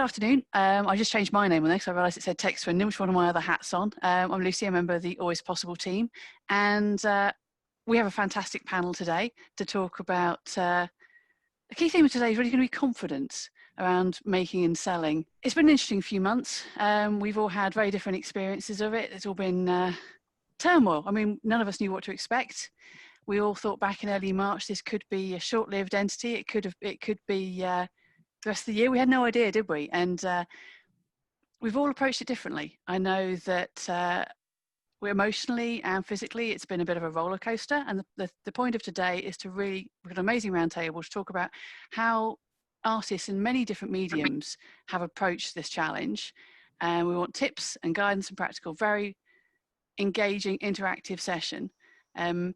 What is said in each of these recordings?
good afternoon. I just changed my name on this. I realised it said text for which one of my other hats on. I'm Lucy, a member of the Always Possible team, and we have a fantastic panel today to talk about the key theme of today is really going to be confidence around making and selling. It's been an interesting few months. We've all had very different experiences of it. It's all been turmoil. I mean, none of us knew what to expect. We all thought back in early March this could be a short-lived entity. It could be the rest of the year. We had no idea, did we? And we've all approached it differently. I know that we're emotionally and physically, it's been a bit of a roller coaster. And the point of today is to we've got an amazing roundtable to talk about how artists in many different mediums have approached this challenge. And we want tips and guidance and practical, very engaging, interactive session. A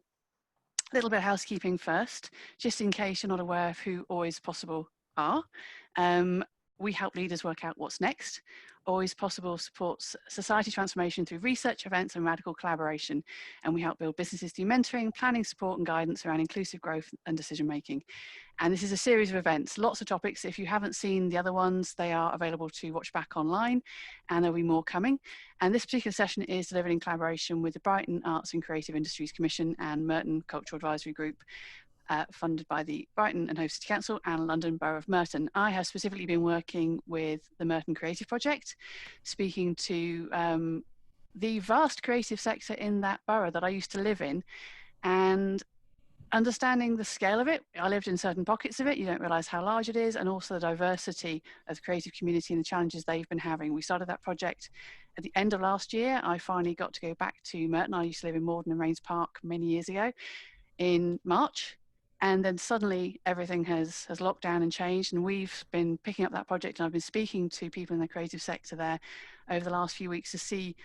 little bit of housekeeping first, just in case you're not aware of who Always Possible are. We help leaders work out what's next. Always Possible supports society transformation through research, events, and radical collaboration. And we help build businesses through mentoring, planning, support, and guidance around inclusive growth and decision making. And this is a series of events, lots of topics. If you haven't seen the other ones, they are available to watch back online, and there'll be more coming. And this particular session is delivered in collaboration with the Brighton Arts and Creative Industries Commission and Merton Cultural Advisory Group, funded by the Brighton and Hove City Council and London Borough of Merton. I have specifically been working with the Merton Creative Project, speaking to the vast creative sector in that borough that I used to live in, and understanding the scale of it. I lived in certain pockets of it. You don't realise how large it is, and also the diversity of the creative community and the challenges they've been having. We started that project at the end of last year. I finally got to go back to Merton. I used to live in Morden and Rains Park many years ago in March. And then suddenly everything has locked down and changed, and we've been picking up that project, and I've been speaking to people in the creative sector there over the last few weeks to see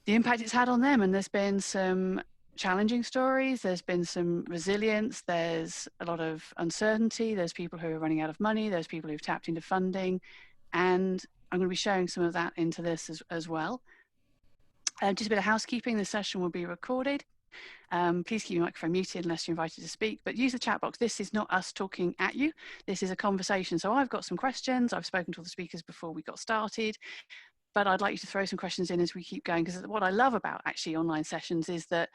the impact it's had on them. And there's been some challenging stories, there's been some resilience, there's a lot of uncertainty, there's people who are running out of money, there's people who've tapped into funding, and I'm going to be sharing some of that into this as well. Just a bit of housekeeping, the session will be recorded. Please keep your microphone muted unless you're invited to speak, but use the chat box. This is not us talking at you. This is a conversation. So I've got some questions. I've spoken to all the speakers before we got started, but I'd like you to throw some questions in as we keep going, because what I love about actually online sessions is that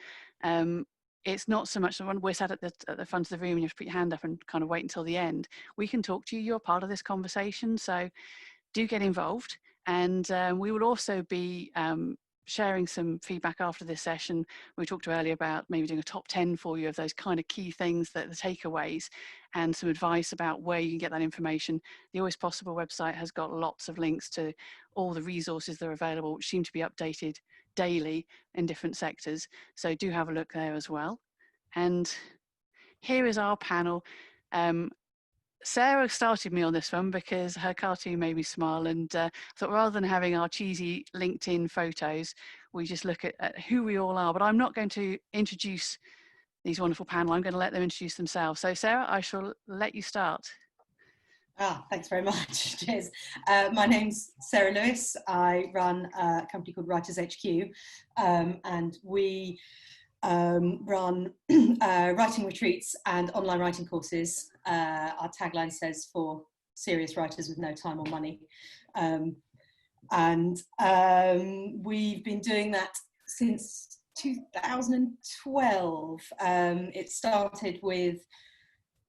it's not so much when we're sat at the front of the room and you have to put your hand up and kind of wait until the end. We can talk to you. You're part of this conversation. So do get involved. And we will also be sharing some feedback after this session. We talked earlier about maybe doing a top 10 for you of those kind of key things, that the takeaways, and some advice about where you can get that information. The Always Possible website has got lots of links to all the resources that are available, which seem to be updated daily in different sectors. So do have a look there as well. And here is our panel. Sarah started me on this one because her cartoon made me smile, and thought rather than having our cheesy LinkedIn photos, we just look at who we all are. But I'm not going to introduce these wonderful panel. I'm going to let them introduce themselves. So Sarah, I shall let you start. Thanks very much. Cheers. My name's Sarah Lewis. I run a company called Writers HQ, and we run writing retreats and online writing courses. Our tagline says, for serious writers with no time or money. We've been doing that since 2012. It started with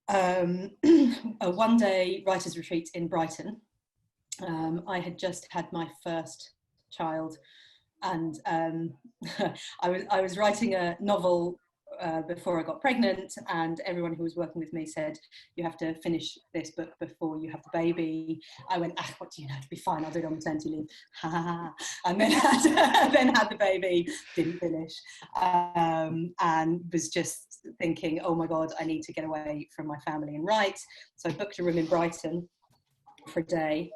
a one-day writers retreat in Brighton. I had just had my first child, and I was writing a novel before I got pregnant, and everyone who was working with me said, you have to finish this book before you have the baby. I went, what do you know, to be fine, I'll do it on maternity leave. And then had the baby, didn't finish, and was just thinking, oh my God, I need to get away from my family and write. So I booked a room in Brighton for a day,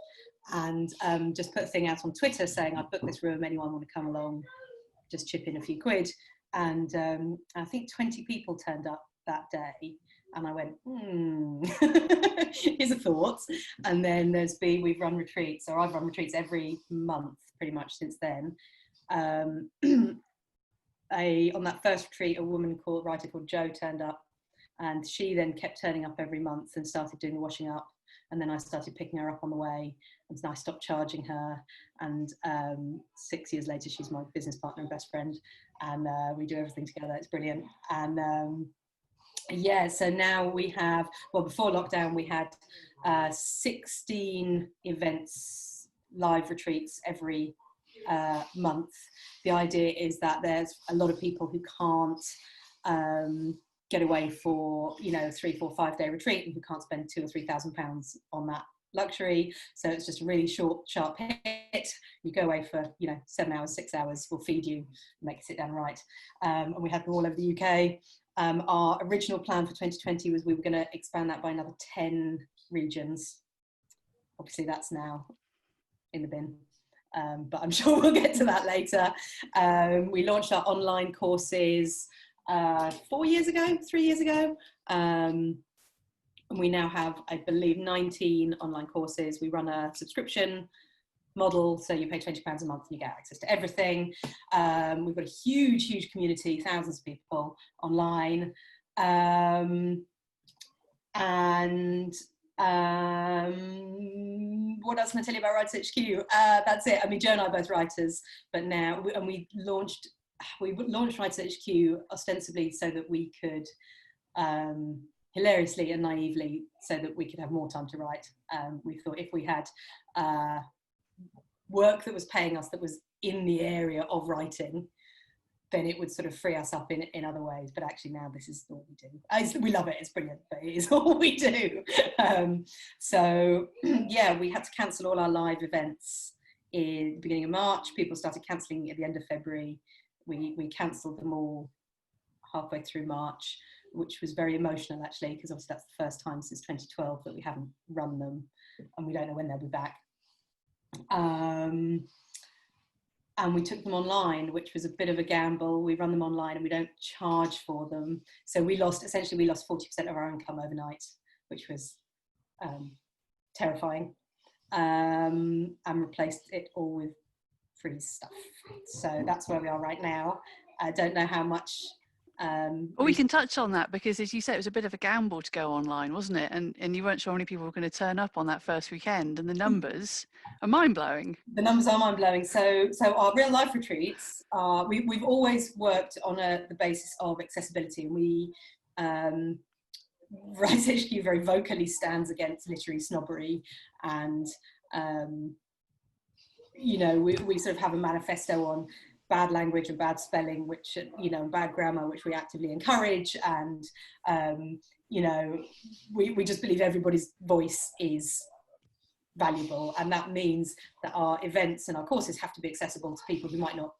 and just put a thing out on Twitter saying, I've booked this room, anyone want to come along, just chip in a few quid. And I think 20 people turned up that day, and I went, here's a thought. And then we've run retreats, or I've run retreats every month pretty much since then. On that first retreat, a writer called Jo turned up, and she then kept turning up every month and started doing the washing up. and then I started picking her up on the way, and I stopped charging her, and 6 years later she's my business partner and best friend, and we do everything together. It's brilliant. And yeah, so now we have, well, before lockdown we had 16 events, live retreats every month. The idea is that there's a lot of people who can't get away for, you know, 3, 4, 5 day retreat, and who can't spend £2,000 or £3,000 on that luxury. So it's just a really short, sharp hit. You go away for, you know, 7 hours, 6 hours. We'll feed you, make you sit down right. And we had them all over the UK. Our original plan for 2020 was we were going to expand that by another 10 regions. Obviously that's now in the bin, but I'm sure we'll get to that later. We launched our online courses 4 years ago, 3 years ago. And we now have, I believe, 19 online courses. We run a subscription model, so you pay £20 a month and you get access to everything. We've got a huge community, thousands of people online. What else can I tell you about Writers HQ? That's it. I mean, Joe and I are both writers, but now, we launched Writers HQ ostensibly so that we could, hilariously and naively, so that we could have more time to write. We thought if we had work that was paying us that was in the area of writing, then it would sort of free us up in other ways. But actually now this is all we do. We love it, it's brilliant, but it is all we do. So yeah, we had to cancel all our live events in the beginning of March. People started cancelling at the end of February. We cancelled them all halfway through March, which was very emotional actually, because obviously that's the first time since 2012 that we haven't run them, and we don't know when they'll be back. And we took them online, which was a bit of a gamble. We run them online and we don't charge for them. So we lost 40% of our income overnight, which was terrifying, and replaced it all with free stuff. So that's where we are right now. I don't know how much. Well, we can touch on that, because as you said, it was a bit of a gamble to go online, wasn't it? And you weren't sure how many people were going to turn up on that first weekend, and the numbers are mind-blowing. The numbers are mind-blowing. So our real life retreats are, we've always worked on the basis of accessibility, and we, Writers HQ very vocally stands against literary snobbery, and you know, we sort of have a manifesto on bad language and bad spelling, which, you know, and bad grammar, which we actively encourage. And, you know, we just believe everybody's voice is valuable. And that means that our events and our courses have to be accessible to people who might not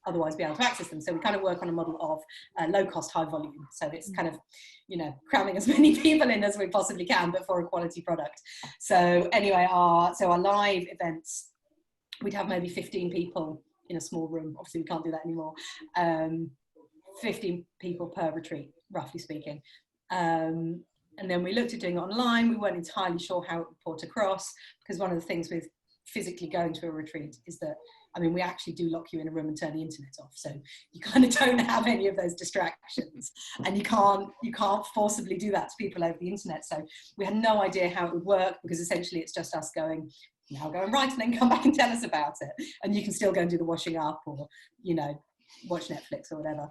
otherwise be able to access them. So we kind of work on a model of low cost, high volume. So it's kind of, you know, cramming as many people in as we possibly can, but for a quality product. So anyway, our live events, we'd have maybe 15 people in a small room. Obviously we can't do that anymore. 15 people per retreat, roughly speaking. And then we looked at doing it online. We weren't entirely sure how it would port across, because one of the things with physically going to a retreat is that, I mean, we actually do lock you in a room and turn the internet off. So you kind of don't have any of those distractions, and you can't forcibly do that to people over the internet. So we had no idea how it would work, because essentially it's just us going, now go and write and then come back and tell us about it. And you can still go and do the washing up, or, you know, watch Netflix or whatever.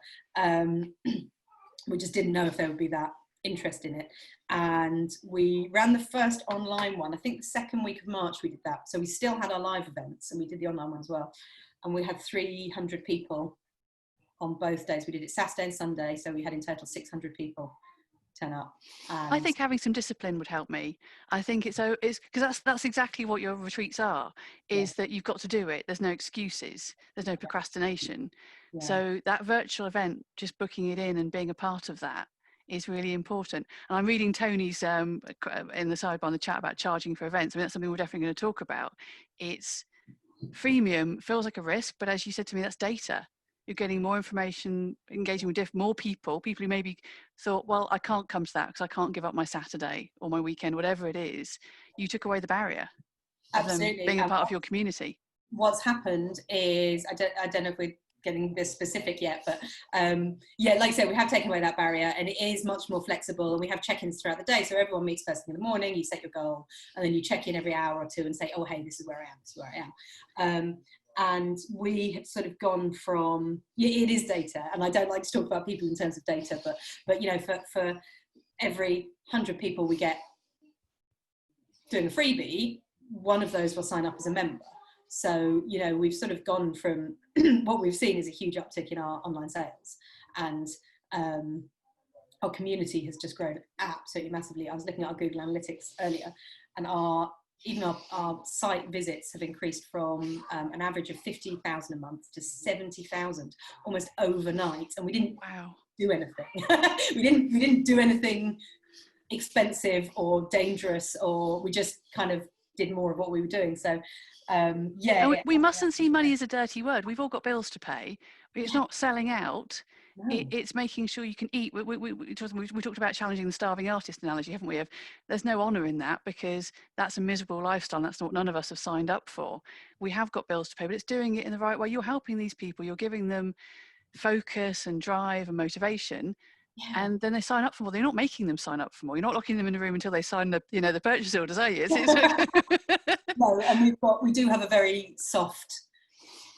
We just didn't know if there would be that interest in it. And we ran the first online one, I think the second week of March we did that. So we still had our live events and we did the online one as well. And we had 300 people on both days. We did it Saturday and Sunday. So we had in total 600 people turn up. I think having some discipline would help me. I think it's because that's exactly what your retreats are, is that you've got to do it. There's no excuses. There's no procrastination. Yeah. So that virtual event, just booking it in and being a part of that is really important. And I'm reading Tony's in the sidebar on the chat about charging for events. I mean, that's something we're definitely going to talk about. It's freemium, feels like a risk, but as you said to me, that's data. You're getting more information, engaging with more people who maybe thought, well, I can't come to that because I can't give up my Saturday or my weekend, whatever it is. You took away the barrier. Absolutely. Being a part of your community. What's happened is, I don't know if we're getting this specific yet, but yeah, like I said, we have taken away that barrier, and it is much more flexible, and we have check-ins throughout the day, so everyone meets first thing in the morning, you set your goal, and then you check in every hour or two and say, oh hey, this is where I am, this is where I am. And we have sort of gone from, yeah, it is data, and I don't like to talk about people in terms of data, but you know, for every 100 people we get doing a freebie, one of those will sign up as a member. So, you know, we've sort of gone from what we've seen is a huge uptick in our online sales, and our community has just grown absolutely massively. I was looking at our Google Analytics earlier, and our site visits have increased from an average of 50,000 a month to 70,000 almost overnight, and we didn't do anything. we didn't do anything expensive or dangerous, or we just kind of did more of what we were doing. So yeah, we mustn't see money as a dirty word. We've all got bills to pay. It's not selling out. No. It's making sure you can eat. We talked about challenging the starving artist analogy, haven't we? There's no honour in that, because that's a miserable lifestyle. That's what none of us have signed up for. We have got bills to pay, but it's doing it in the right way. You're helping these people. You're giving them focus and drive and motivation. Yeah. And then they sign up for more. You're not making them sign up for more. You're not locking them in a room until they sign the purchase orders, are you? No, and we do have a very soft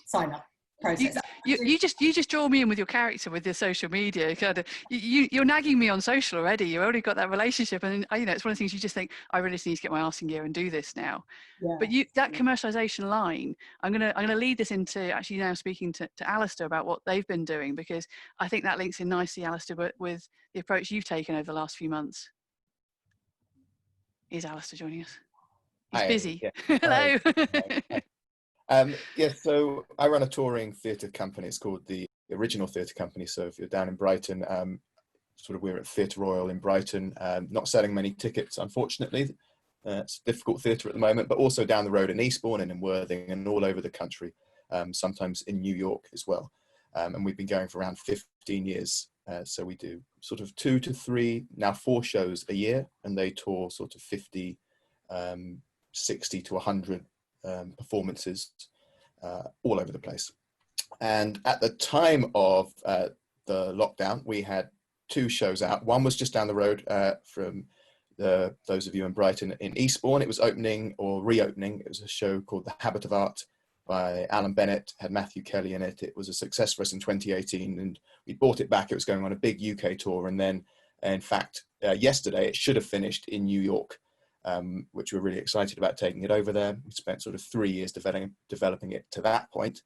sign up process. You just draw me in with your character, with your social media. Kind of, you're nagging me on social already. You've already got that relationship, and you know, it's one of the things you just think, I really just need to get my arse in gear and do this now. Yeah. But that commercialization line, I'm gonna lead this into actually now speaking to ALASTAIR about what they've been doing, because I think that links in nicely, ALASTAIR, with the approach you've taken over the last few months. Is ALASTAIR joining us? He's busy. Yeah. Hello. Yes, so I run a touring theatre company. It's called the Original Theatre Company. So if you're down in Brighton, we're at Theatre Royal in Brighton, not selling many tickets, unfortunately. It's difficult theatre at the moment, but also down the road in Eastbourne and in Worthing and all over the country, sometimes in New York as well. And we've been going for around 15 years. So we do sort of 2 to 3, now 4 shows a year, and they tour sort of 50, 60 to 100 performances all over the place. And at the time of the lockdown, we had 2 shows out. One was just down the road from those of you in Brighton, in Eastbourne. It was opening or reopening. It was a show called The Habit of Art by Alan Bennett, had Matthew Kelly in it. It was a success for us in 2018, and we brought it back. It was going on a big UK tour, and then in fact yesterday it should have finished in New York, which we're really excited about taking it over there. We spent sort of 3 years developing it to that point.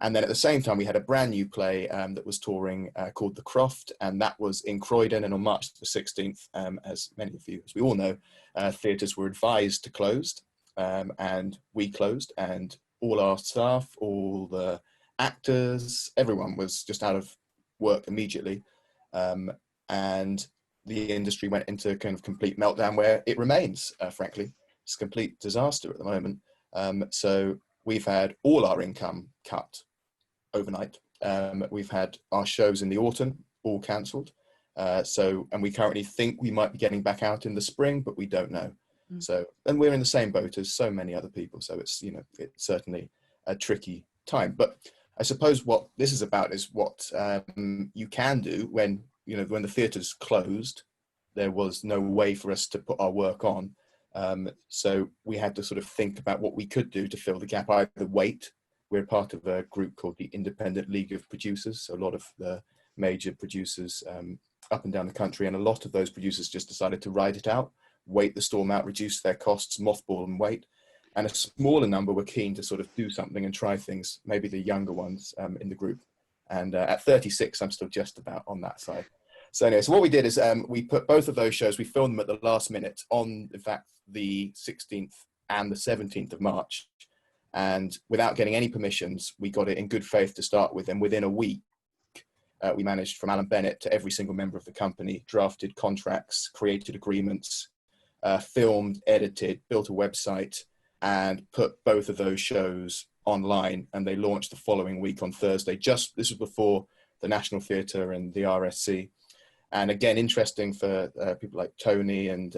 And then at the same time, we had a brand new play that was touring called The Croft, and that was in Croydon. And on March the 16th, as many of you, as we all know, theatres were advised to close, and we closed, and all our staff, all the actors, everyone was just out of work immediately. And the industry went into kind of complete meltdown, where it remains, frankly. It's a complete disaster at the moment. So we've had all our income cut overnight. We've had our shows in the autumn all cancelled. And we currently think we might be getting back out in the spring, but we don't know. So, and we're in the same boat as so many other people. So it's, you know, it's certainly a tricky time. But I suppose what this is about is what you can do when, you know, when the theatre's closed. There was no way for us to put our work on. So we had to sort of think about what we could do to fill the gap, either wait. We're part of a group called the Independent League of Producers. So a lot of the major producers up and down the country, and a lot of those producers just decided to ride it out, wait the storm out, reduce their costs, mothball and wait. And a smaller number were keen to sort of do something and try things, maybe the younger ones in the group. And at 36, I'm still just about on that side. So anyway, so what we did is we put both of those shows, we filmed them at the last minute on, in fact, the 16th and the 17th of March. And without getting any permissions, we got it in good faith to start with. And within a week, we managed, from Alan Bennett to every single member of the company, drafted contracts, created agreements, filmed, edited, built a website, and put both of those shows online. And they launched the following week on Thursday. This was before the National Theatre and the RSC. And again, interesting for people like Tony and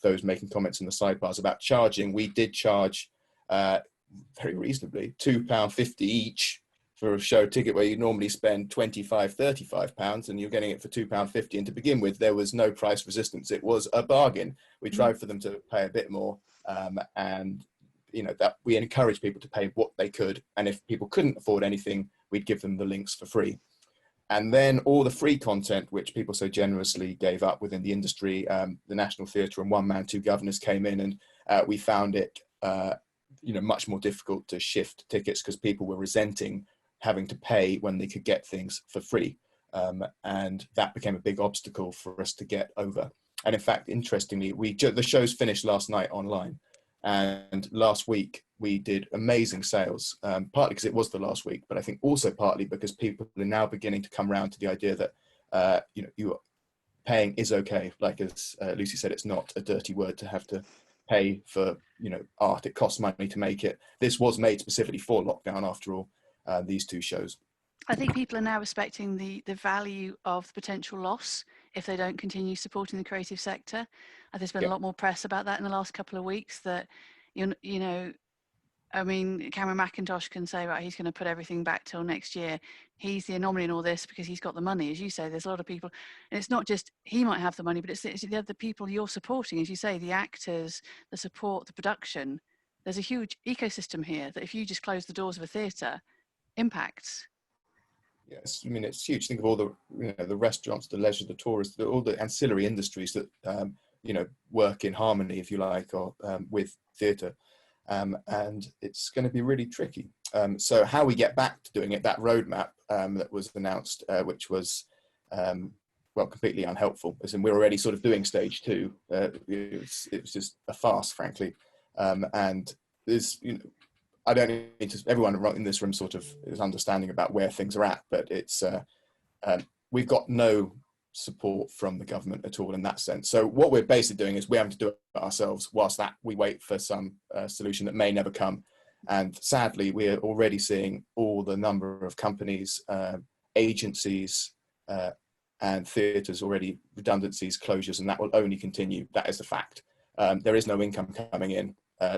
those making comments in the sidebars about charging. We did charge very reasonably, £2.50 each for a show ticket where you normally spend £25, £35 and you're getting it for £2.50. And to begin with, there was no price resistance. It was a bargain. We tried for them to pay a bit more, and that we encourage people to pay what they could. And if people couldn't afford anything, we'd give them the links for free. And then all the free content, which people so generously gave up within the industry, the National Theatre and One Man, Two Governors came in, and we found it much more difficult to shift tickets because people were resenting having to pay when they could get things for free. And that became a big obstacle for us to get over. And in fact, interestingly, the shows finished last night online. And last week we did amazing sales, partly because it was the last week, but I think also partly because people are now beginning to come around to the idea that, you paying is okay. Like as Lucy said, it's not a dirty word to have to pay for, art. It costs money to make it. This was made specifically for lockdown after all, these two shows. I think people are now respecting the value of the potential loss if they don't continue supporting the creative sector. There's been a lot more press about that in the last couple of weeks, that, Cameron McIntosh can say, right, he's going to put everything back till next year. He's the anomaly in all this because he's got the money. As you say, there's a lot of people, and it's not just he might have the money, but it's the other people you're supporting, as you say, the actors, the support, the production. There's a huge ecosystem here that if you just close the doors of a theatre, impacts. Yes, it's huge. Think of all the restaurants, the leisure, the tourists, all the ancillary industries that work in harmony, if you like, or with theatre, and it's going to be really tricky. So how we get back to doing it, that roadmap that was announced, which was completely unhelpful, as in we're already sort of doing stage 2. It was just a farce, frankly, and there's I don't need to, everyone in this room sort of is understanding about where things are at, but it's, we've got no support from the government at all in that sense. So what we're basically doing is we're having to do it ourselves whilst we wait for some solution that may never come. And sadly, we're already seeing all the number of companies, agencies, and theatres already redundancies, closures, and that will only continue. That is the fact. There is no income coming in.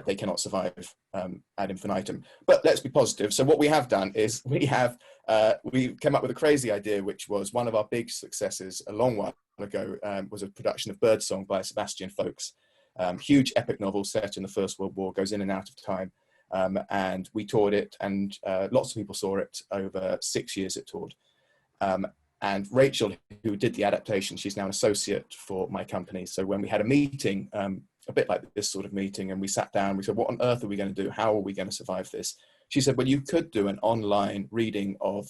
They cannot survive ad infinitum. But let's be positive. So what we have done is we came up with a crazy idea, which was one of our big successes a long while ago, was a production of Birdsong by Sebastian Faulks. Huge epic novel set in the First World War, goes in and out of time. And we toured it, and lots of people saw it. Over 6 years it toured. And Rachel, who did the adaptation, she's now an associate for my company. So when we had a meeting, a bit like this sort of meeting, and we sat down, we said, what on earth are we going to do? How are we going to survive this? She said, well, you could do an online reading of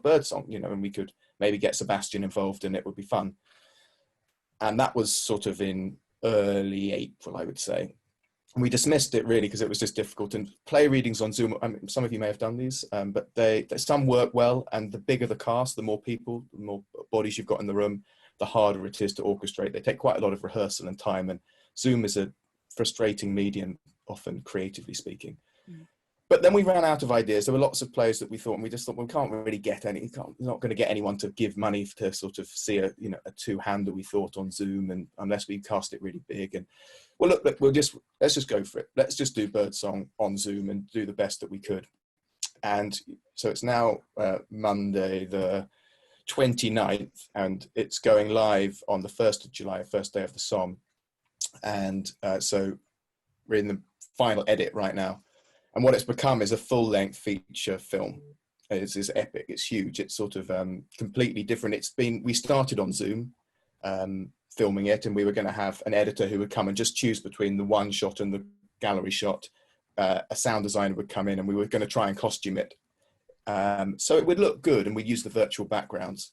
Birdsong, and we could maybe get Sebastian involved and it would be fun. And that was sort of in early April, I would say. And we dismissed it really because it was just difficult. And play readings on Zoom, some of you may have done these, but some work well, and the bigger the cast, the more people, the more bodies you've got in the room, the harder it is to orchestrate. They take quite a lot of rehearsal and time, and Zoom is a frustrating medium, often creatively speaking. Mm. But then we ran out of ideas. There were lots of plays that we thought, and we just thought, well, we can't really get any, we're not going to get anyone to give money to sort of see a two-hander, we thought, on Zoom, and unless we cast it really big. And well, look, let's just go for it. Let's just do Birdsong on Zoom and do the best that we could. And so it's now Monday the 29th, and it's going live on the 1st of July, first day of the Somme. And so we're in the final edit right now, and what it's become is a full-length feature film. It's epic, it's huge, it's sort of completely different. We started on Zoom filming it, and we were going to have an editor who would come and just choose between the one shot and the gallery shot. A sound designer would come in, and we were going to try and costume it so it would look good, and we'd use the virtual backgrounds.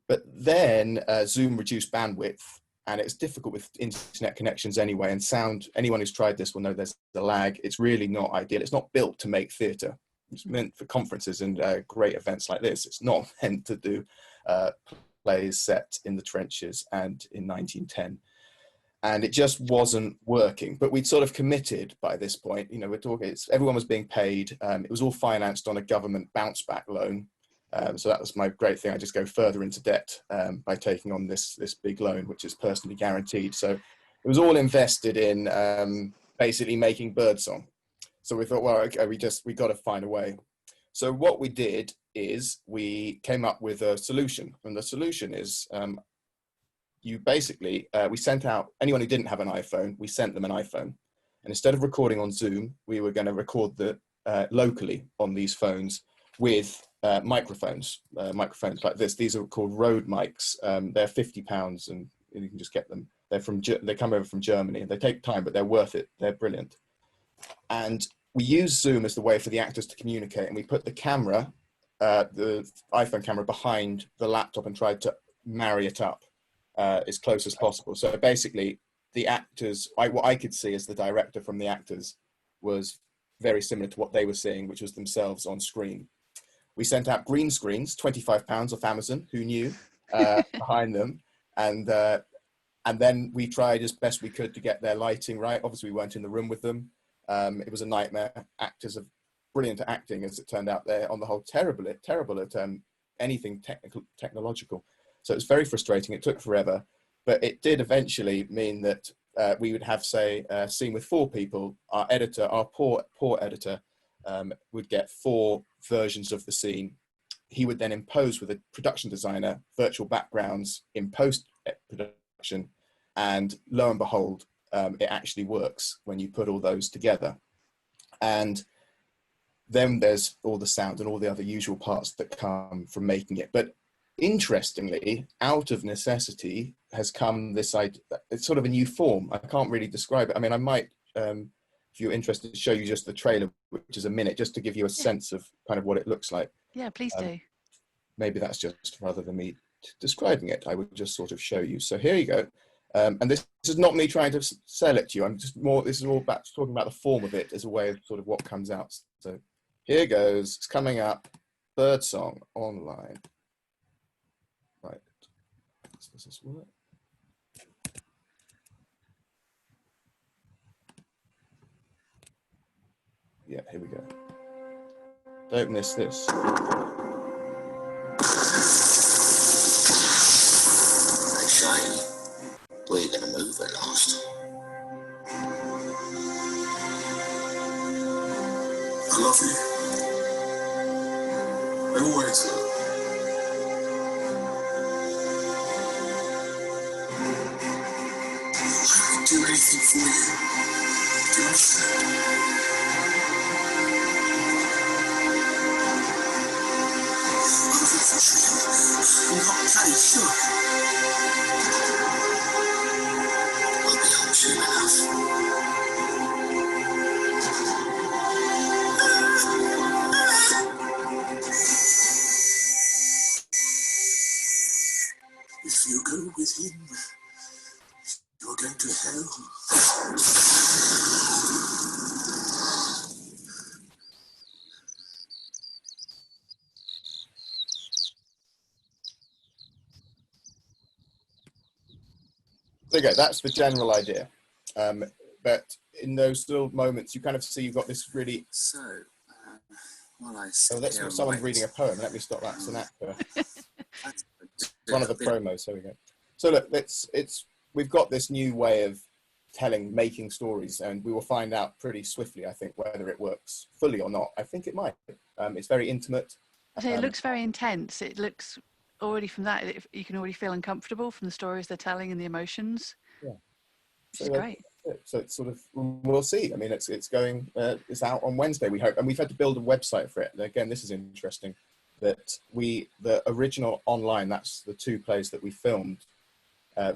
But then Zoom reduced bandwidth, and it's difficult with internet connections anyway, and sound, anyone who's tried this will know there's a lag. It's really not ideal. It's not built to make theatre. It's meant for conferences and great events like this. It's not meant to do plays set in the trenches and in 1910. And it just wasn't working. But we'd sort of committed by this point. We're talking, everyone was being paid. It was all financed on a government bounce back loan. So that was my great thing. I just go further into debt by taking on this big loan, which is personally guaranteed. So it was all invested in basically making Birdsong. So we thought, well, okay, we got to find a way. So what we did is we came up with a solution, and the solution is you basically, we sent out, anyone who didn't have an iPhone, we sent them an iPhone. And instead of recording on Zoom, we were going to record locally on these phones with microphones like this. These are called Rode mics. They're £50 and you can just get them. They come over from Germany. They take time, but they're worth it. They're brilliant. And we use Zoom as the way for the actors to communicate. And we put the camera, the iPhone camera, behind the laptop and tried to marry it up as close as possible. So basically, the actors, what I could see as the director from the actors was very similar to what they were seeing, which was themselves on screen. We sent out green screens, £25 off Amazon, who knew, behind them. And then we tried as best we could to get their lighting right. Obviously, we weren't in the room with them. It was a nightmare. Actors are brilliant at acting, as it turned out. They're on the whole terrible at anything technological. So it was very frustrating. It took forever. But it did eventually mean that we would have, say, a scene with 4 people. Our editor, our poor editor, would get 4 versions of the scene. He would then impose with a production designer virtual backgrounds in post-production. And lo and behold, it actually works when you put all those together. And then there's all the sound and all the other usual parts that come from making it. But interestingly, out of necessity has come this idea. It's sort of a new form. I can't really describe it. I mean, I might, if you're interested, show you just the trailer, which is a minute, just to give you a sense of kind of what it looks like. Yeah, please do. Maybe that's just, rather than me describing it, I would just sort of show you. So here you go. And this is not me trying to sell it to you. This is all about talking about the form of it as a way of sort of what comes out. So here goes. It's coming up. Birdsong online. Right. Does this work? Yeah, here we go. Don't miss this. RACHAEL, we're going to move at last. I love you. I always will. I would do anything for you. Do you understand? I'm not bloody sure. I'll be home soon enough. If you go with him, you're going to hell. There you go. That's the general idea. But in those little moments, you kind of see you've got this really. So, while I Oh, that's someone's reading a poem. Let me stop that. It's an actor. One of the promos. There we go. So look, we've got this new way of making stories, and we will find out pretty swiftly, I think, whether it works fully or not. I think it might. It's very intimate. So it looks very intense. It looks already from that, you can already feel uncomfortable from the stories they're telling and the emotions. Yeah. Which is great. So it's sort of, we'll see. I mean, it's going, it's out on Wednesday, we hope. And we've had to build a website for it. And again, this is interesting that the original online, that's the 2 plays that we filmed.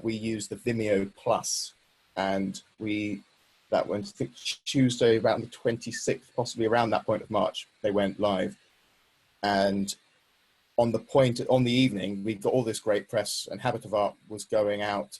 We used the Vimeo Plus, and that went, I think, Tuesday, around the 26th, possibly around that point of March, they went live. And on the evening, we got all this great press, and Habit of Art was going out,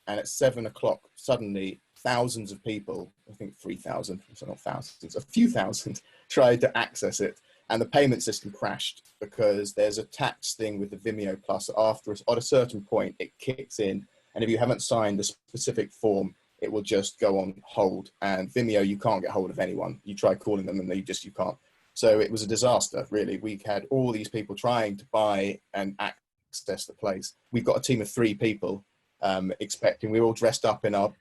and at 7 o'clock, suddenly thousands of people, I think 3,000, so not thousands, a few thousand, tried to access it. And the payment system crashed because there's a tax thing with the Vimeo Plus. At a certain point, it kicks in. And if you haven't signed a specific form, it will just go on hold. And Vimeo, you can't get hold of anyone. You try calling them and you can't. So it was a disaster, really. We had all these people trying to buy and access the place. We've got a team of 3 people expecting. We were all dressed up in our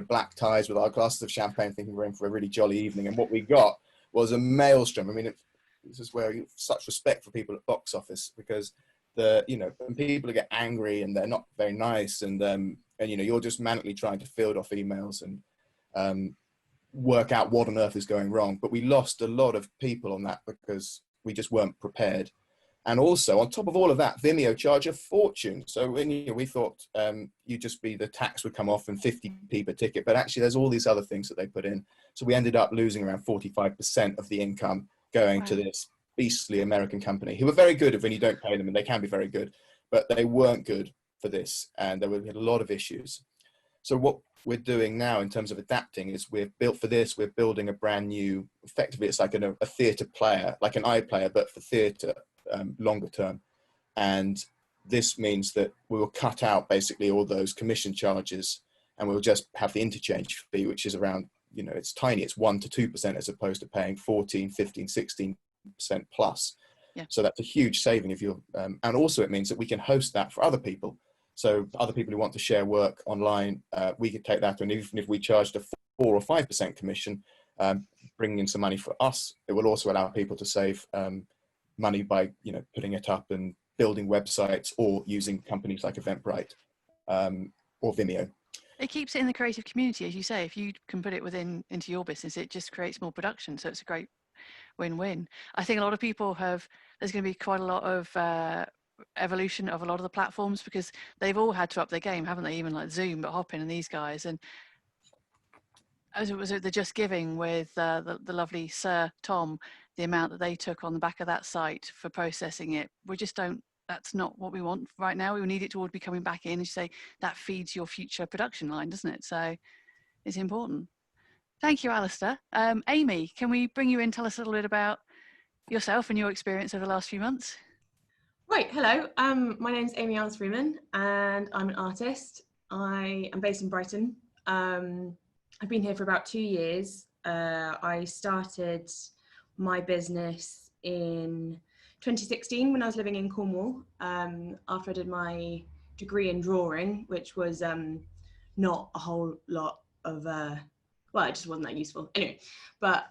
black ties with our glasses of champagne, thinking we're in for a really jolly evening. And what we got was a maelstrom. I mean, this is where you have such respect for people at box office, because when people get angry and they're not very nice, and you're just manically trying to field off emails and work out what on earth is going wrong. But we lost a lot of people on that because we just weren't prepared. And also, on top of all of that, Vimeo charge a fortune. So when we thought the tax would come off and 50p per ticket, but actually there's all these other things that they put in. So we ended up losing around 45% of the income going to this beastly American company, who were very good when you don't pay them, and they can be very good, but they weren't good for this, and we had a lot of issues. So what we're doing now in terms of adapting is we're building a brand new, effectively it's like a theatre player, like an iPlayer, but for theatre. Longer term, and this means that we will cut out basically all those commission charges, and we'll just have the interchange fee, which is around, it's tiny, it's 1 to 2% as opposed to paying 14, 15, 16% plus. Yeah. So that's a huge saving if you're and also it means that we can host that for other people. So other people who want to share work online, we could take that, and even if we charged a 4 or 5% commission, bringing in some money for us, it will also allow people to save money by putting it up and building websites, or using companies like Eventbrite or Vimeo. It keeps it in the creative community, as you say. If you can put it into your business, it just creates more production. So it's a great win-win. I think a lot of people there's going to be quite a lot of evolution of a lot of the platforms, because they've all had to up their game, haven't they? Even like Zoom, but Hopin and these guys. And as it was the Just Giving with the lovely Sir Tom, the amount that they took on the back of that site for processing it, that's not what we want right now. We need it to all be coming back in. As you say, that feeds your future production line, doesn't it? So it's important. Thank you, Alastair. Amy, can we bring you in? Tell us a little bit about yourself and your experience over the last few months. Right, hello. My name's Amy ISLES Freeman, and I'm an artist. I am based in Brighton. I've been here for about 2 years. I started my business in 2016 when I was living in Cornwall, after I did my degree in drawing, which was not a whole lot of, it just wasn't that useful. Anyway, but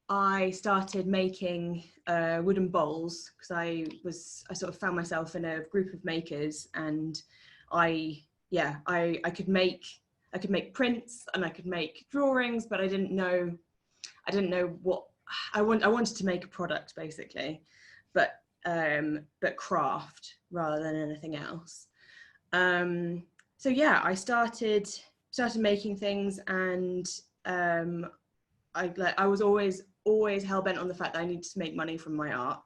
I started making wooden bowls because I sort of found myself in a group of makers, and I could make prints and I could make drawings, but I didn't know what I wanted to make a product basically, but craft rather than anything else. So yeah, I started making things, and I was always hell-bent on the fact that I needed to make money from my art.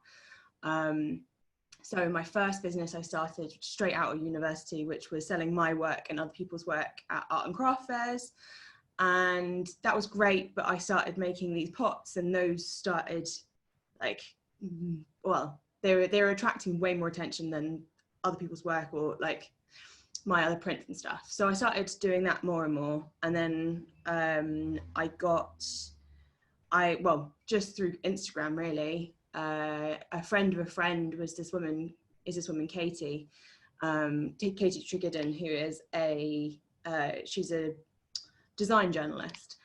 So my first business I started straight out of university, which was selling my work and other people's work at art and craft fairs. And that was great, but I started making these pots, and those started they were attracting way more attention than other people's work or like my other prints and stuff. So I started doing that more and more. And then just through Instagram really, a friend of a friend was this woman Katie Triggerden, who is she's a design journalist,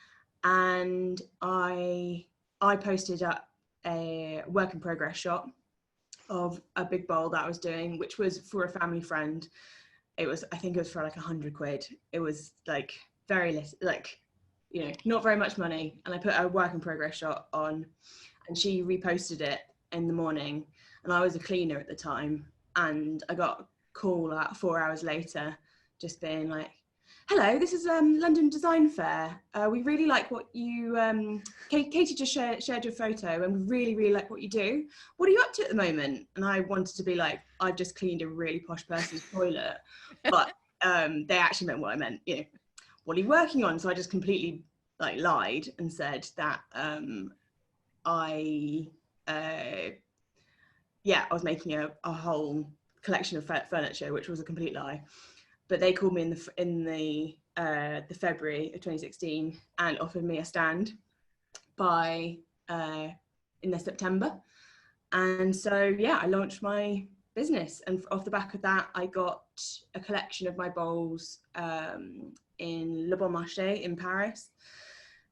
and I posted up a work in progress shot of a big bowl that I was doing, which was for a family friend. I think it was for like 100 quid. It was like not very much money, and I put a work in progress shot on, and she reposted it in the morning, and I was a cleaner at the time, and I got a call about 4 hours later just being like, hello, this is London Design Fair. We really like what you, Katie just shared your photo, and we really, really like what you do. What are you up to at the moment? And I wanted to be like, I've just cleaned a really posh person's toilet, but they actually meant what I meant, what are you working on? So I just completely lied and said that I was making a whole collection of furniture, which was a complete lie. But they called me in the February of 2016 and offered me a stand in the September. And so, yeah, I launched my business. And off the back of that, I got a collection of my bowls in Le Bon Marché in Paris.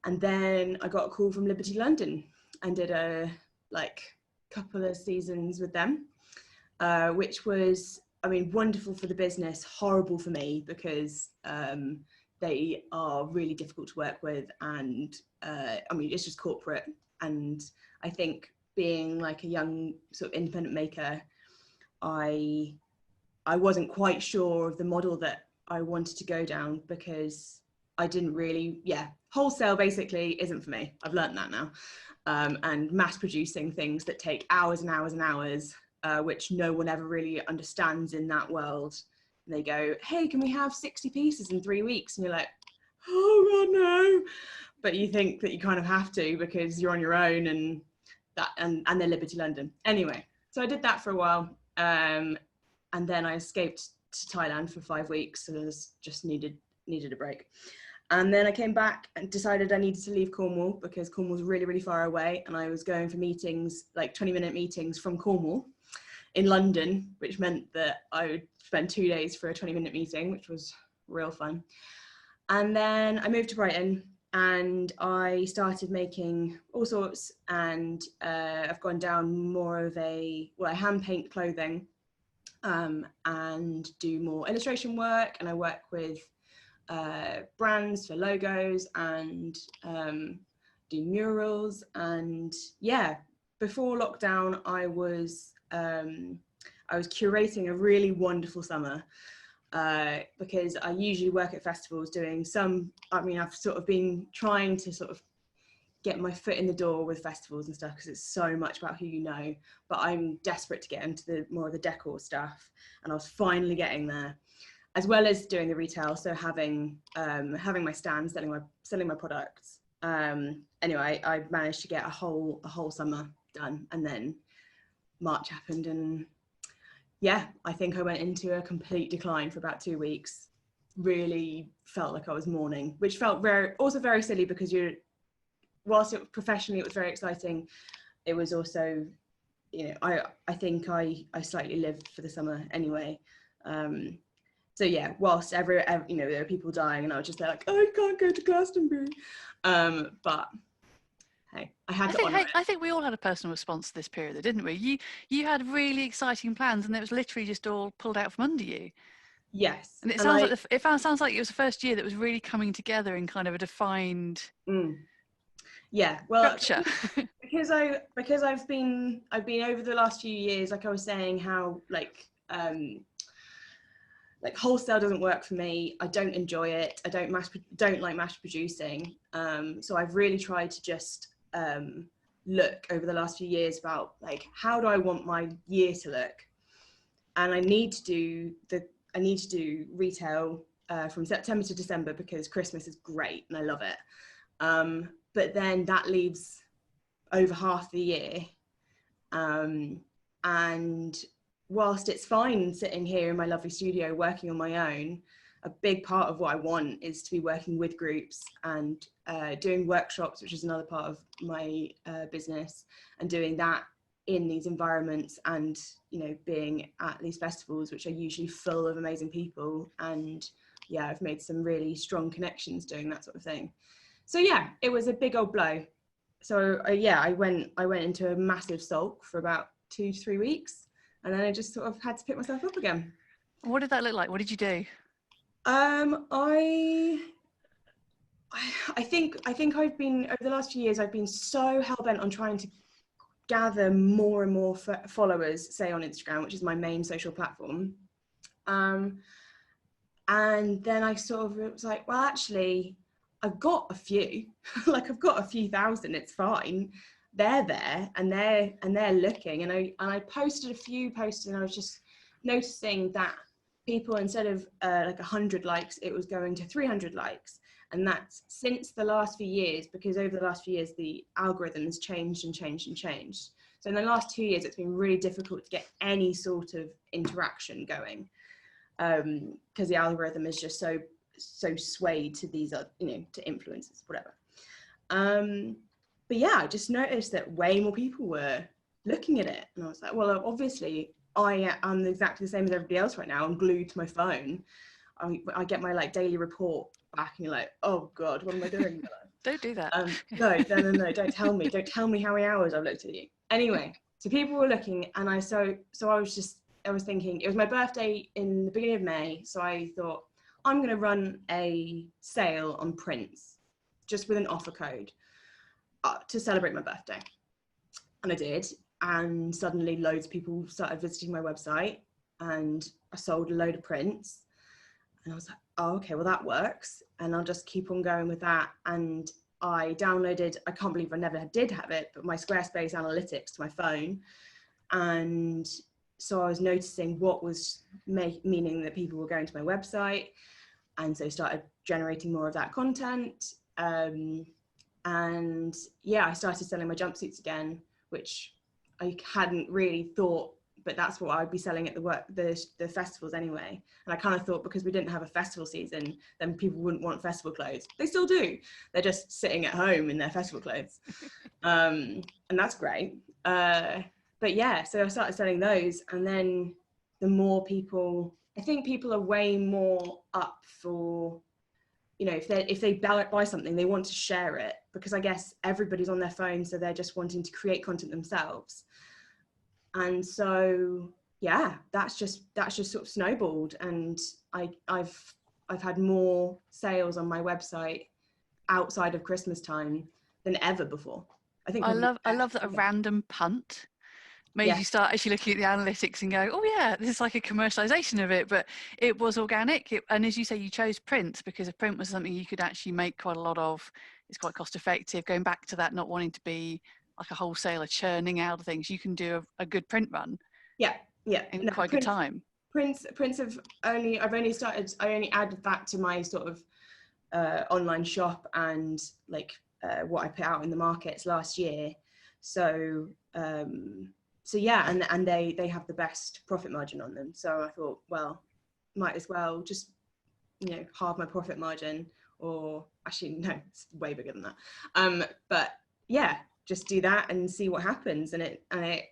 And then I got a call from Liberty London and did a like couple of seasons with them, which was, I mean, wonderful for the business, horrible for me because they are really difficult to work with, and I mean, it's just corporate. And I think being like a young sort of independent maker, I wasn't quite sure of the model that I wanted to go down, because I didn't really, wholesale basically isn't for me. I've learned that now. And mass producing things that take hours and hours and hours, which no one ever really understands in that world. And they go, hey, can we have 60 pieces in 3 weeks? And you're like, oh God, no. But you think that you kind of have to because you're on your own, and that, and they're Liberty London. Anyway, so I did that for a while. And then I escaped to Thailand for 5 weeks, so I just needed a break. And then I came back and decided I needed to leave Cornwall because Cornwall's really, really far away, and I was going for meetings, like 20-minute meetings from Cornwall in London, which meant that I would spend 2 days for a 20-minute meeting, which was real fun. And then I moved to Brighton and I started making all sorts, and I've gone down more of I hand paint clothing and do more illustration work, and I work with brands for logos and do murals. And yeah, before lockdown I was curating a really wonderful summer, because I usually work at festivals doing I've sort of been trying to sort of get my foot in the door with festivals and stuff, because it's so much about who you know, but I'm desperate to get into more of the decor stuff, and I was finally getting there, as well as doing the retail, so having my stand, selling my products. Anyway, I managed to get a whole summer done, and then March happened, and yeah, I think I went into a complete decline for about 2 weeks. Really felt like I was mourning, which felt very silly, because whilst professionally it was very exciting, it was also, I think I slightly lived for the summer anyway. So yeah, whilst there are people dying, and I was just there like, oh, I can't go to Glastonbury. But hey, I had to honour it. I think we all had a personal response to this period, didn't we? You had really exciting plans, and it was literally just all pulled out from under you. Yes. And it sounds like it was the first year that was really coming together in kind of a defined yeah, well, structure. because I've been over the last few years, like I was saying, how like wholesale doesn't work for me. I don't enjoy it. I don't like mass producing. So I've really tried to just look over the last few years about like, how do I want my year to look? And I need to do retail from September to December, because Christmas is great and I love it. But then that leaves over half the year. And whilst it's fine sitting here in my lovely studio working on my own, a big part of what I want is to be working with groups and doing workshops, which is another part of my business, and doing that in these environments, and being at these festivals, which are usually full of amazing people. And yeah, I've made some really strong connections doing that sort of thing. So yeah, it was a big old blow. So I went into a massive sulk for about 2 to 3 weeks, and then I just sort of had to pick myself up again. What did that look like? What did you do? I think I've been, over the last few years, I've been so hell-bent on trying to gather more and more followers, say on Instagram, which is my main social platform. And then I sort of was like, well, actually, I've got a few, like I've got a few thousand, it's fine. They're there and they're looking. And I posted a few posts, and I was just noticing that people, instead of like 100 likes, it was going to 300 likes. And that's since the last few years, because over the last few years, the algorithms changed and changed and changed. So in the last 2 years, it's been really difficult to get any sort of interaction going, because the algorithm is just so swayed to these, to influencers, whatever. But yeah, I just noticed that way more people were looking at it. And I was like, well, obviously I am exactly the same as everybody else right now. I'm glued to my phone. I get my like daily report back, and you're like, oh God, what am I doing? Don't do that. No, don't tell me how many hours I've looked at you. Anyway, so people were looking, and I was thinking, it was my birthday in the beginning of May, so I thought, I'm going to run a sale on prints, just with an offer code to celebrate my birthday. And I did, and suddenly loads of people started visiting my website, and I sold a load of prints. And I was like, oh, okay, well that works. And I'll just keep on going with that. And I downloaded, I can't believe I never did have it, but my Squarespace analytics to my phone. And so I was noticing what was meaning that people were going to my website. And so started generating more of that content. And yeah, I started selling my jumpsuits again, which I hadn't really thought, but that's what I'd be selling at the festivals anyway. And I kind of thought, because we didn't have a festival season, then people wouldn't want festival clothes. They still do. They're just sitting at home in their festival clothes. And that's great. But yeah, so I started selling those, and then the more people, I think people are way more up for, you know, if they buy something, they want to share it, because I guess everybody's on their phone, so they're just wanting to create content themselves. And so yeah, that's just sort of snowballed, and I've had more sales on my website outside of Christmas time than ever before. I think I love that a random punt made you start actually looking at the analytics and go, oh yeah, this is like a commercialization of it, but it was organic. And as you say, you chose print because a print was something you could actually make quite a lot of. It's quite cost effective. Going back to that, not wanting to be like a wholesaler churning out of things, you can do a good print run. Yeah, in quite good time. Prints I only added that to my sort of online shop and like what I put out in the markets last year. So yeah, and they have the best profit margin on them. So I thought, well, might as well just, you know, halve my profit margin, or actually no, it's way bigger than that. But yeah, just do that and see what happens, and it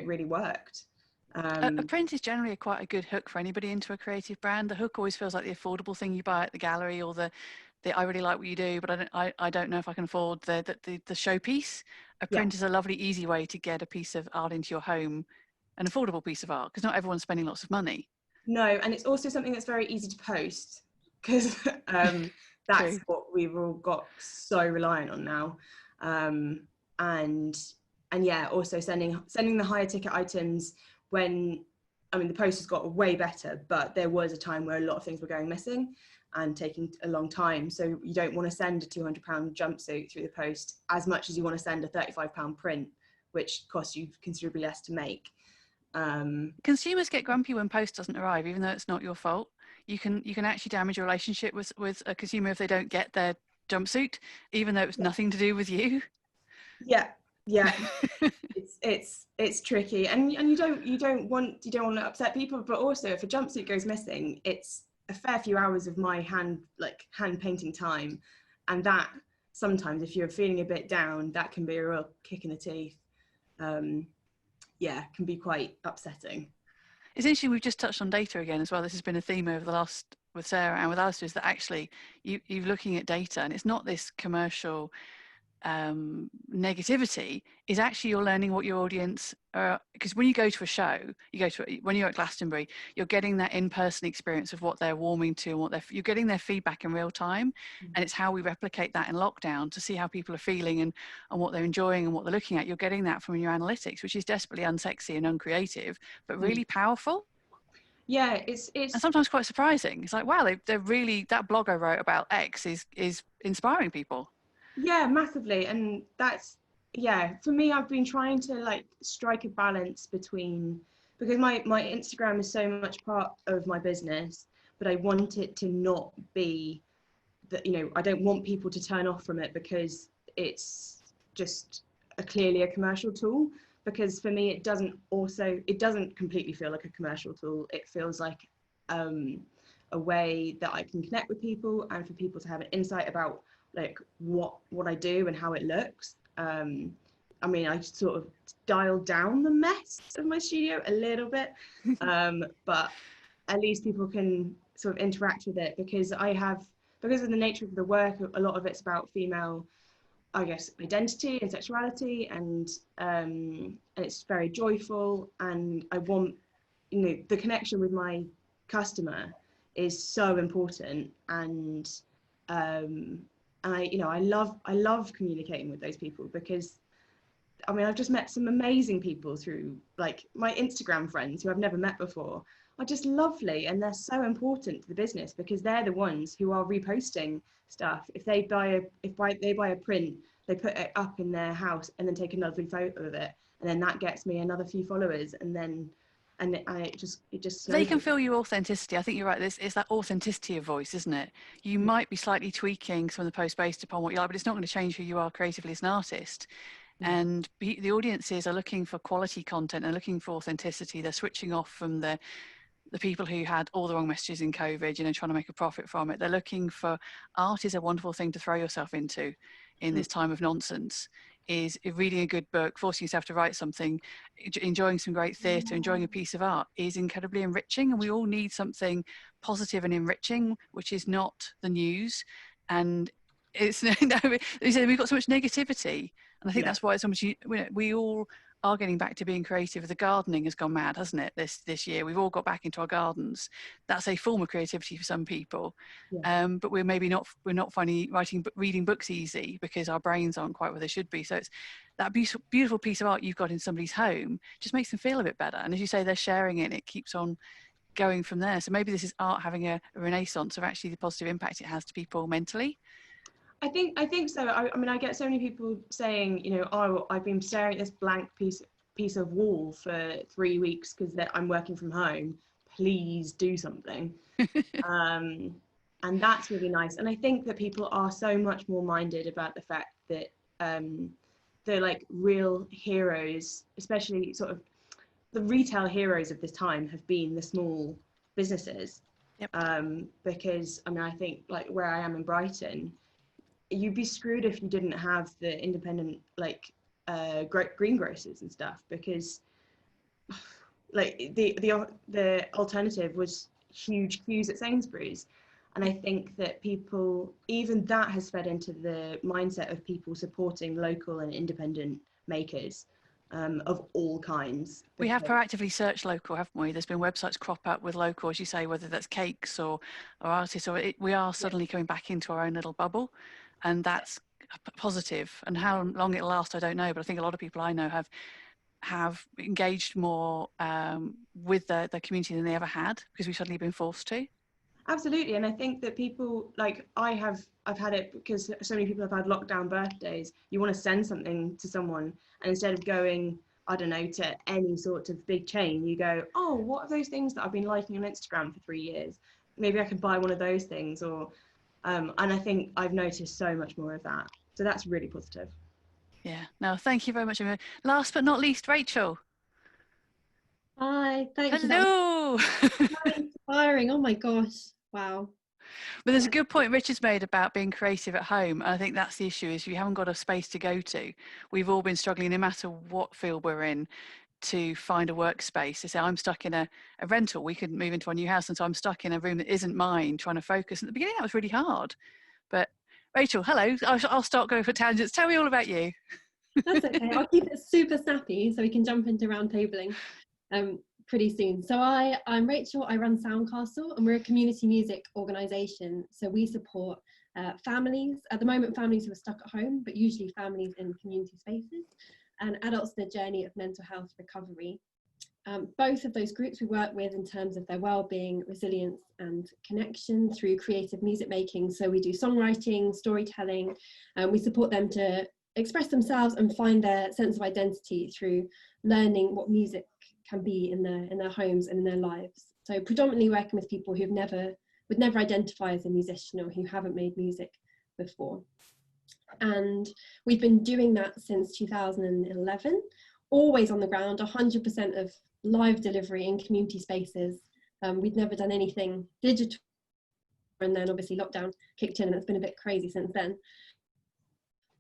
really worked. A print is generally quite a good hook for anybody into a creative brand. The hook always feels like the affordable thing you buy at the gallery, or the I really like what you do, but I don't know if I can afford the showpiece. A print is a lovely, easy way to get a piece of art into your home, an affordable piece of art, because not everyone's spending lots of money. No, and it's also something that's very easy to post, because that's what we've all got so reliant on now. And yeah, also sending the higher ticket items when, I mean, the post has got way better, but there was a time where a lot of things were going missing and taking a long time. So you don't want to send a £200 jumpsuit through the post as much as you want to send a £35 print, which costs you considerably less to make. Consumers get grumpy when post doesn't arrive, even though it's not your fault. You can actually damage your relationship with a consumer if they don't get their jumpsuit, even though it's nothing to do with you. Yeah. It's tricky, and you don't want to upset people, but also if a jumpsuit goes missing, it's a fair few hours of my hand painting time, and that sometimes, if you're feeling a bit down, that can be a real kick in the teeth. Yeah, can be quite upsetting. It's interesting, we've just touched on data again as well. This has been a theme over the last, with Sarah and with ALASTAIR, is that actually you're looking at data, and it's not this commercial negativity, is actually you're learning what your audience are, because when you go to a show, when you're at Glastonbury, you're getting that in-person experience of what they're warming to and what you're getting their feedback in real time. And it's how we replicate that in lockdown to see how people are feeling and what they're enjoying and what they're looking at. You're getting that from your analytics, which is desperately unsexy and uncreative, but really powerful. Yeah, it's and sometimes quite surprising. It's like, wow, they're really, that blog I wrote about X is inspiring people. Yeah, massively. And that's, yeah, for me, I've been trying to like strike a balance between, because my Instagram is so much part of my business, but I want it to not be that, you know, I don't want people to turn off from it because it's just clearly a commercial tool. Because for me, it doesn't completely feel like a commercial tool. It feels like a way that I can connect with people and for people to have an insight about like what I do and how it looks. I mean, I sort of dialed down the mess of my studio a little bit, but at least people can sort of interact with it, because of the nature of the work, a lot of it's about female I guess, identity and sexuality, and it's very joyful, and I want, you know, the connection with my customer is so important, and I love communicating with those people, because I mean, I've just met some amazing people through, like, my Instagram friends who I've never met before are just lovely, and they're so important to the business, because they're the ones who are reposting stuff. If they buy a print, they put it up in their house and then take a lovely photo of it, and then that gets me another few followers, and it just They can feel your authenticity. I think you're right. It's that authenticity of voice, isn't it? You might be slightly tweaking some of the posts based upon what you like, but it's not going to change who you are creatively as an artist. And the audiences are looking for quality content and looking for authenticity. They're switching off from the people who had all the wrong messages in COVID, you know, trying to make a profit from it. They're looking for art is a wonderful thing to throw yourself into in this time of nonsense. Is reading a good book, forcing yourself to write something, enjoying some great theatre, enjoying a piece of art is incredibly enriching, and we all need something positive and enriching, which is not the news. And it's we've got so much negativity, and I think that's why it's so much. We all are getting back to being creative. The gardening has gone mad, hasn't it? This year, we've all got back into our gardens. That's a form of creativity for some people, but we're not finding reading books easy because our brains aren't quite where they should be. So it's that beautiful piece of art you've got in somebody's home just makes them feel a bit better. And as you say, they're sharing it, and it keeps on going from there. So maybe this is art having a renaissance of actually the positive impact it has to people mentally. I think so. I mean, I get so many people saying, you know, oh, I've been staring at this blank piece of wall for 3 weeks because I'm working from home. Please do something. And that's really nice. And I think that people are so much more minded about the fact that the like real heroes, especially sort of the retail heroes of this time, have been the small businesses. Because I mean, I think like where I am in Brighton, you'd be screwed if you didn't have the independent like greengrocers and stuff, because like the alternative was huge queues at Sainsbury's. And I think that people, even that has fed into the mindset of people supporting local and independent makers of all kinds. We have proactively searched local, haven't we? There's been websites crop up with local, as you say, whether that's cakes or artists, or we are suddenly coming back into our own little bubble, and that's positive. And how long it'll last, I don't know, but I think a lot of people I know have engaged more with the community than they ever had, because we've suddenly been forced to. Absolutely. And I think that people, like I've had it because so many people have had lockdown birthdays. You want to send something to someone, and instead of going, I don't know, to any sort of big chain, you go, oh, what are those things that I've been liking on Instagram for 3 years? Maybe I could buy one of those things. Or and I think I've noticed so much more of that. So that's really positive. Yeah. No, thank you very much. Last but not least, Rachel. Hi, thank you. Hello. Inspiring. Oh my gosh. Wow. But there's a good point Richard's made about being creative at home. And I think that's the issue, is if you haven't got a space to go to. We've all been struggling, no matter what field we're in, to find a workspace. They say, I'm stuck in a rental. We couldn't move into our new house, and so I'm stuck in a room that isn't mine, trying to focus. At the beginning, that was really hard. But Rachel, hello. I'll start going for tangents. Tell me all about you. That's okay. I'll keep it super snappy so we can jump into roundtabling pretty soon. So I'm Rachel. I run Soundcastle, and we're a community music organisation. So we support families, at the moment families who are stuck at home, but usually families in community spaces, and adults in a journey of mental health recovery. Both of those groups we work with in terms of their well-being, resilience and connection through creative music making. So we do songwriting, storytelling, and we support them to express themselves and find their sense of identity through learning what music can be in their homes and in their lives. So predominantly working with people who've would never identify as a musician or who haven't made music before. And we've been doing that since 2011, always on the ground, 100% of live delivery in community spaces. We'd never done anything digital, and then obviously lockdown kicked in and it's been a bit crazy since then.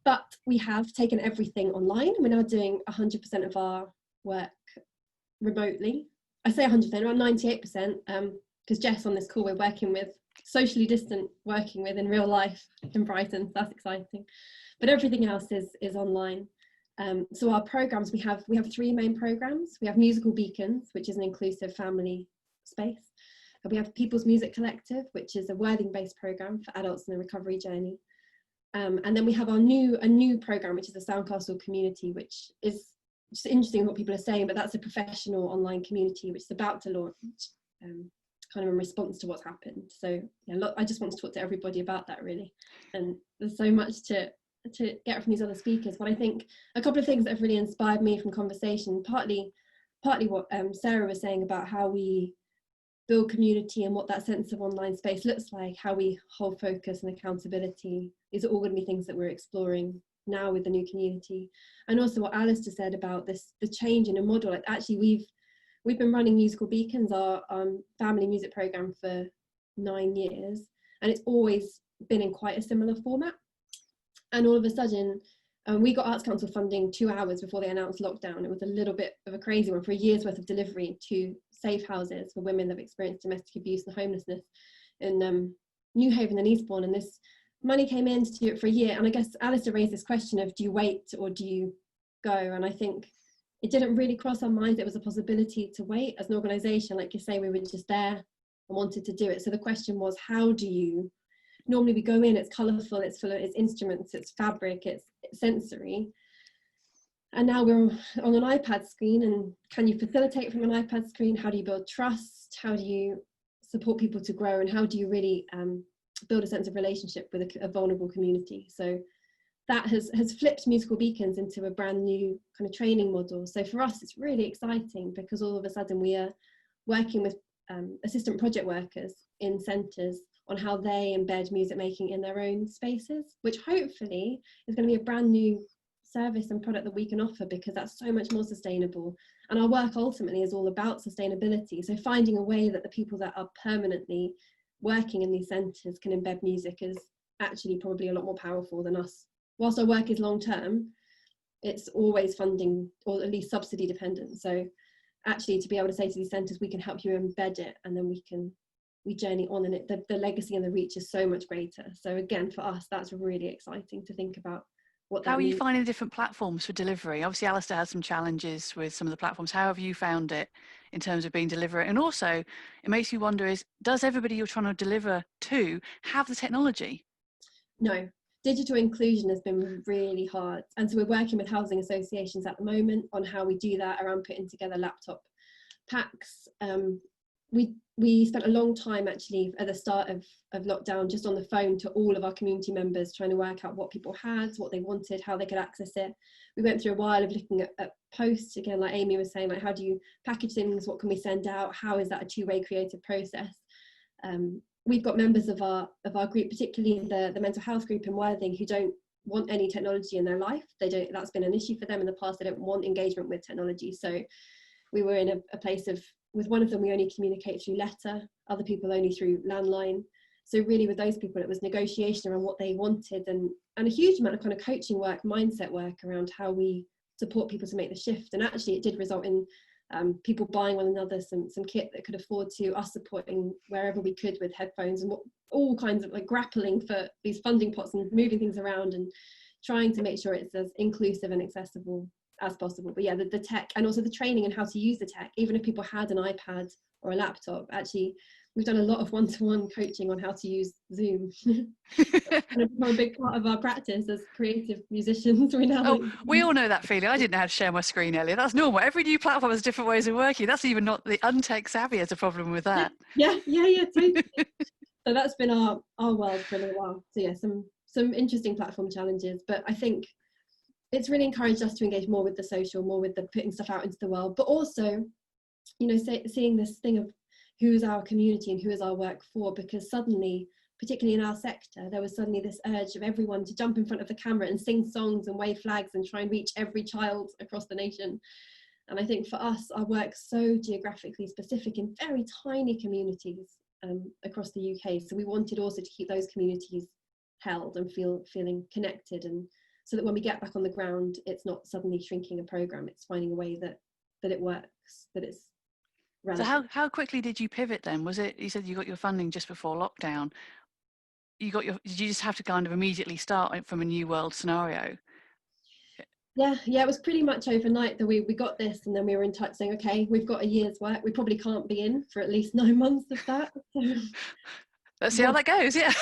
But we have taken everything online. We're now doing 100% of our work remotely. I say 100%, around 98%, because Jess on this call we're working with socially distant working with in real life in Brighton. So that's exciting. But everything else is online. So our programs, we have 3 main programs. We have Musical Beacons, which is an inclusive family space. And we have People's Music Collective, which is a Worthing-based program for adults in the recovery journey. And then we have a new program, which is the Soundcastle community, which is just interesting what people are saying, but that's a professional online community which is about to launch, kind of in response to what's happened. So yeah, I just want to talk to everybody about that, really. And there's so much to get from these other speakers, but I think a couple of things that have really inspired me from conversation, partly what Sarah was saying about how we build community and what that sense of online space looks like, how we hold focus and accountability. These are all going to be things that we're exploring now with the new community. And also what Alistair said about the change in a model. Like, actually we've been running Musical Beacons, our family music program, for 9 years, and it's always been in quite a similar format. And all of a sudden, we got Arts Council funding 2 hours before they announced lockdown. It was a little bit of a crazy one for a year's worth of delivery to safe houses for women that have experienced domestic abuse and homelessness in New Haven and Eastbourne. And this money came in to do it for a year. And I guess Alistair raised this question of, do you wait or do you go? And I think it didn't really cross our minds it was a possibility to wait. As an organisation, like you say, we were just there and wanted to do it. So the question was, how do you? Normally we go in, it's colourful, it's full of, it's instruments, it's fabric, it's sensory. And now we're on an iPad screen, and can you facilitate from an iPad screen? How do you build trust? How do you support people to grow? And how do you really build a sense of relationship with a vulnerable community? So that has flipped Musical Beacons into a brand new kind of training model. So for us, it's really exciting because all of a sudden we are working with assistant project workers in centres on how they embed music making in their own spaces, which hopefully is going to be a brand new service and product that we can offer, because that's so much more sustainable. And our work ultimately is all about sustainability. So finding a way that the people that are permanently working in these centres can embed music is actually probably a lot more powerful than us. Whilst our work is long term, it's always funding or at least subsidy dependent. So actually to be able to say to these centres, we can help you embed it, and then we journey on, and the legacy and the reach is so much greater. So again, for us, that's really exciting to think about. How are you finding different platforms for delivery? Obviously, Alistair has some challenges with some of the platforms. How have you found it in terms of being deliberate? And also, it makes you wonder, does everybody you're trying to deliver to have the technology? No. Digital inclusion has been really hard. And so we're working with housing associations at the moment on how we do that, around putting together laptop packs. We spent a long time actually at the start of lockdown just on the phone to all of our community members, trying to work out what people had, what they wanted, how they could access it. We went through a while of looking at posts, again, like Amy was saying, like, how do you package things, what can we send out, how is that a two-way creative process? We've got members of our group, particularly the mental health group in Worthing, who don't want any technology in their life. That's been an issue for them in the past. They don't want engagement with technology. So we were in a place of, with one of them, we only communicate through letter, other people only through landline. So really with those people, it was negotiation around what they wanted, and a huge amount of kind of coaching work, mindset work around how we support people to make the shift. And actually it did result in people buying one another some kit that could afford to, us supporting wherever we could with headphones and all kinds of like grappling for these funding pots and moving things around and trying to make sure it's as inclusive and accessible as possible. But yeah, the tech and also the training and how to use the tech, even if people had an iPad or a laptop, actually we've done a lot of one-to-one coaching on how to use Zoom. And it's become a big part of our practice as creative musicians. We all know that feeling. I didn't know how to share my screen earlier. That's normal. Every new platform has different ways of working. That's even not the untech savvy has a problem with that. Yeah, totally. So that's been our world for a little while. So yeah, some interesting platform challenges, but I think it's really encouraged us to engage more with the social, more with the putting stuff out into the world, but also, you know, seeing this thing of who's our community and who is our work for, because suddenly, particularly in our sector, there was suddenly this urge of everyone to jump in front of the camera and sing songs and wave flags and try and reach every child across the nation. And I think for us, our work's so geographically specific in very tiny communities across the UK. So we wanted also to keep those communities held and feeling connected, and so that when we get back on the ground, it's not suddenly shrinking a programme, it's finding a way that it works, that it's So how quickly did you pivot then? Was it, you said you got your funding just before lockdown. Did you just have to kind of immediately start from a new world scenario? Yeah, it was pretty much overnight that we got this, and then we were in touch saying, okay, we've got a year's work. We probably can't be in for at least 9 months of that. Let's see how that goes. Yeah.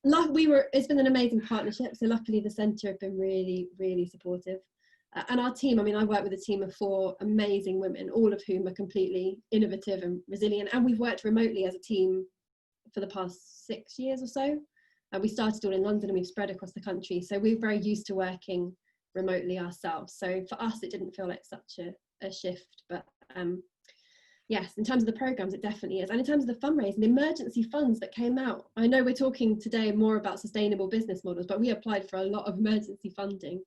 It's been an amazing partnership. So luckily the centre have been really, really supportive. And our team, I mean, I work with a team of 4 amazing women, all of whom are completely innovative and resilient. And we've worked remotely as a team for the past 6 years or so. We started all in London and we've spread across the country. So we're very used to working remotely ourselves. So for us, it didn't feel like such a shift. But yes, in terms of the programs, it definitely is. And in terms of the fundraising, the emergency funds that came out, I know we're talking today more about sustainable business models, but we applied for a lot of emergency funding.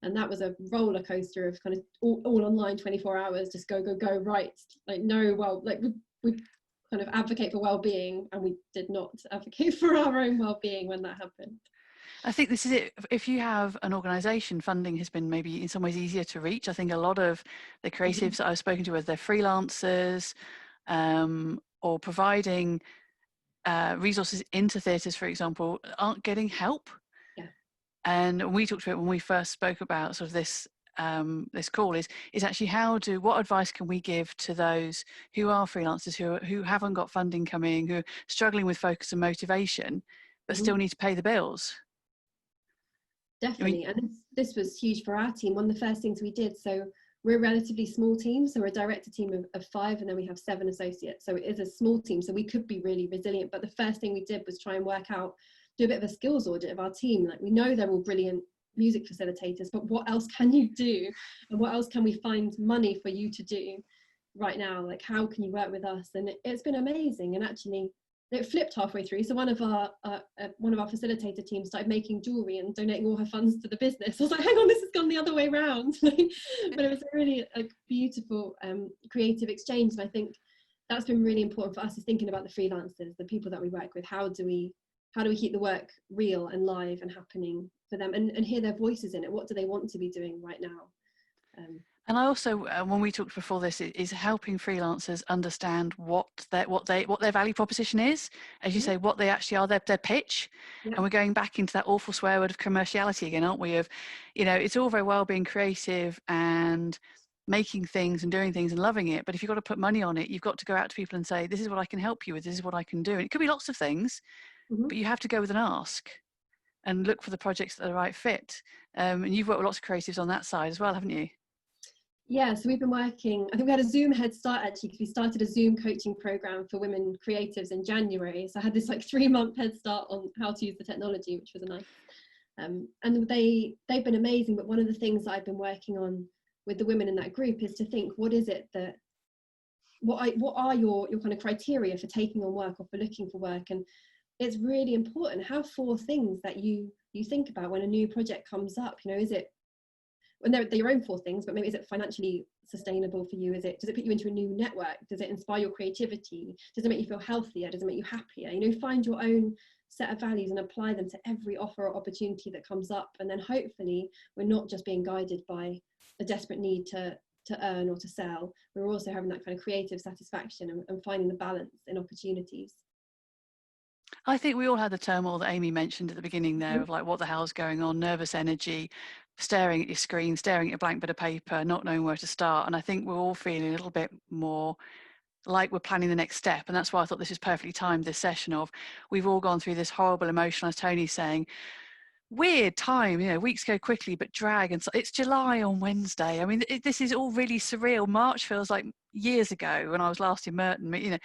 And that was a roller coaster of kind of all online, 24 hours, just go, right. Like, no, well, like we kind of advocate for well-being, and we did not advocate for our own well-being when that happened. I think this is it. If you have an organisation, funding has been maybe in some ways easier to reach. I think a lot of the creatives that I've spoken to, whether they're freelancers or providing resources into theatres, for example, aren't getting help. Yeah. And we talked about when we first spoke about sort of this this call is actually what advice can we give to those who are freelancers, who haven't got funding coming, who are struggling with focus and motivation, but still need to pay the bills. Definitely. And this was huge for our team. One of the first things we did, so we're a relatively small team, so we're a director team of 5, and then we have 7 associates, so it is a small team, so we could be really resilient. But the first thing we did was try and do a bit of a skills audit of our team. Like, we know they're all brilliant music facilitators, but what else can you do, and what else can we find money for you to do right now? Like, how can you work with us? And it's been amazing. And actually it flipped halfway through. So one of our facilitator teams started making jewelry and donating all her funds to the business. I was like, hang on, this has gone the other way around. But it was a really beautiful creative exchange. And I think that's been really important for us, is thinking about the freelancers, the people that we work with. How do we keep the work real and live and happening for them, and hear their voices in it? What do they want to be doing right now? And I also, when we talked before this, is helping freelancers understand what their value proposition is, as you say, what they actually are, their pitch. Yeah. And we're going back into that awful swear word of commerciality again, aren't we? Of, it's all very well being creative and making things and doing things and loving it, but if you've got to put money on it, you've got to go out to people and say, this is what I can help you with, this is what I can do. And it could be lots of things, but you have to go with an ask and look for the projects that are the right fit. And you've worked with lots of creatives on that side as well, haven't you? Yeah, so we've been working, I think we had a Zoom head start actually, because we started a Zoom coaching program for women creatives in January. So I had this like 3-month head start on how to use the technology, which was nice. And they've been amazing. But one of the things that I've been working on with the women in that group is to think, what are your kind of criteria for taking on work or for looking for work? And it's really important. Have 4 things that you think about when a new project comes up. Is it, and they're your own 4 things, but maybe is it financially sustainable for you? Does it put you into a new network? Does it inspire your creativity? Does it make you feel healthier? Does it make you happier? Find your own set of values and apply them to every offer or opportunity that comes up. And then hopefully we're not just being guided by a desperate need to earn or to sell. We're also having that kind of creative satisfaction and finding the balance in opportunities. I think we all had the turmoil that Amy mentioned at the beginning there of like, what the hell's going on, nervous energy, staring at your screen, staring at a blank bit of paper, not knowing where to start. And I think we're all feeling a little bit more like we're planning the next step. And that's why I thought this is perfectly timed, this session of, we've all gone through this horrible emotion, as Tony's saying, weird time, weeks go quickly but drag, and so it's July on Wednesday. I mean, this is all really surreal. March feels like years ago when I was last in Merton.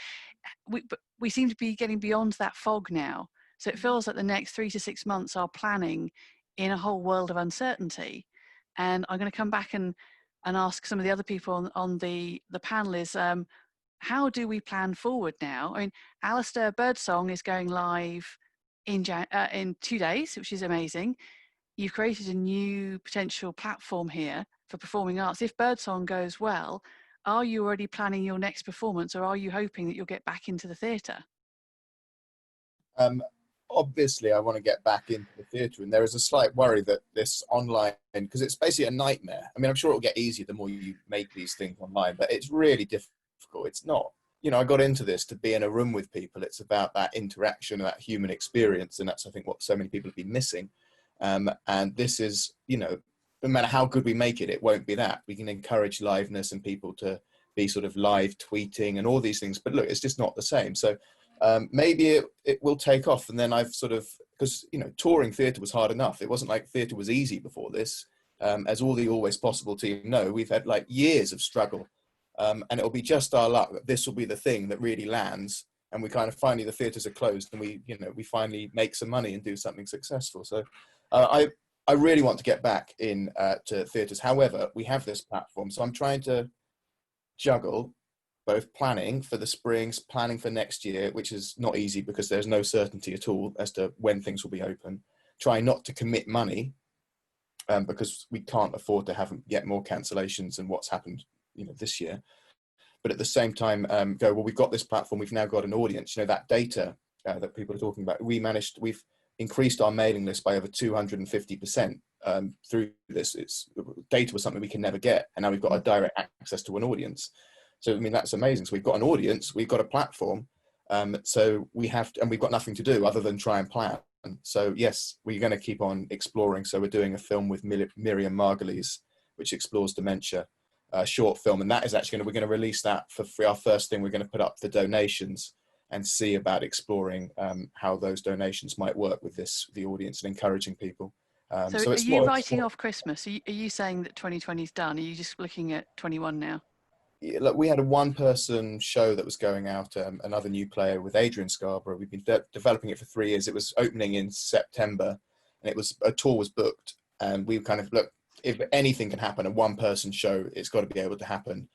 We seem to be getting beyond that fog now, so it feels like the next 3 to 6 months are planning in a whole world of uncertainty. And I'm going to come back and ask some of the other people on the panel is, how do we plan forward now? I mean, ALASTAIR Birdsong is going live in 2 days, which is amazing. You've created a new potential platform here for performing arts. If Birdsong goes well, are you already planning your next performance, or are you hoping that you'll get back into the theatre? Obviously, I want to get back into the theatre, and there is a slight worry that this online, because it's basically a nightmare. I mean, I'm sure it'll get easier the more you make these things online, but it's really difficult difficult. It's not. You know, I got into this to be in a room with people. It's about that interaction, that human experience, and that's, I think, what so many people have been missing. And this is, you know, no matter how good we make it, it won't be that. We can encourage liveness and people to be sort of live tweeting and all these things, but look, it's just not the same. So maybe it will take off. And then I've sort of, because, you know, touring theatre was hard enough. It wasn't like theatre was easy before this. As all the Always Possible team know, we've had like years of struggle. And it'll be just our luck that this will be the thing that really lands. And we kind of finally, the theatres are closed and we, you know, we finally make some money and do something successful. So I really want to get back in to theatres. However, we have this platform. So I'm trying to juggle both planning for the springs, planning for next year, which is not easy because there's no certainty at all as to when things will be open. Trying not to commit money because we can't afford to have yet more cancellations than what's happened, you know, this year. But at the same time, go, well, we've got this platform, we've now got an audience. You know, that data that people are talking about, we've increased our mailing list by over 250% through this. Data was something we can never get, and now we've got a direct access to an audience. So I mean, that's amazing. So we've got an audience, we've got a platform, so we have to, and we've got nothing to do other than try and plan. So yes, we're going to keep on exploring. So we're doing a film with Miriam Margulies, which explores dementia, a short film, and that is actually we're going to release that for free. Our first thing, we're going to put up the donations and see about exploring how those donations might work with the audience and encouraging people. So are you writing off Christmas? Are you saying that 2020 is done? Are you just looking at 21 now? Yeah, look, we had a one-person show that was going out, another new player with Adrian Scarborough. We've been developing it for 3 years. It was opening in September, and a tour was booked. And we kind of, look, if anything can happen, a one-person show, it's got to be able to happen.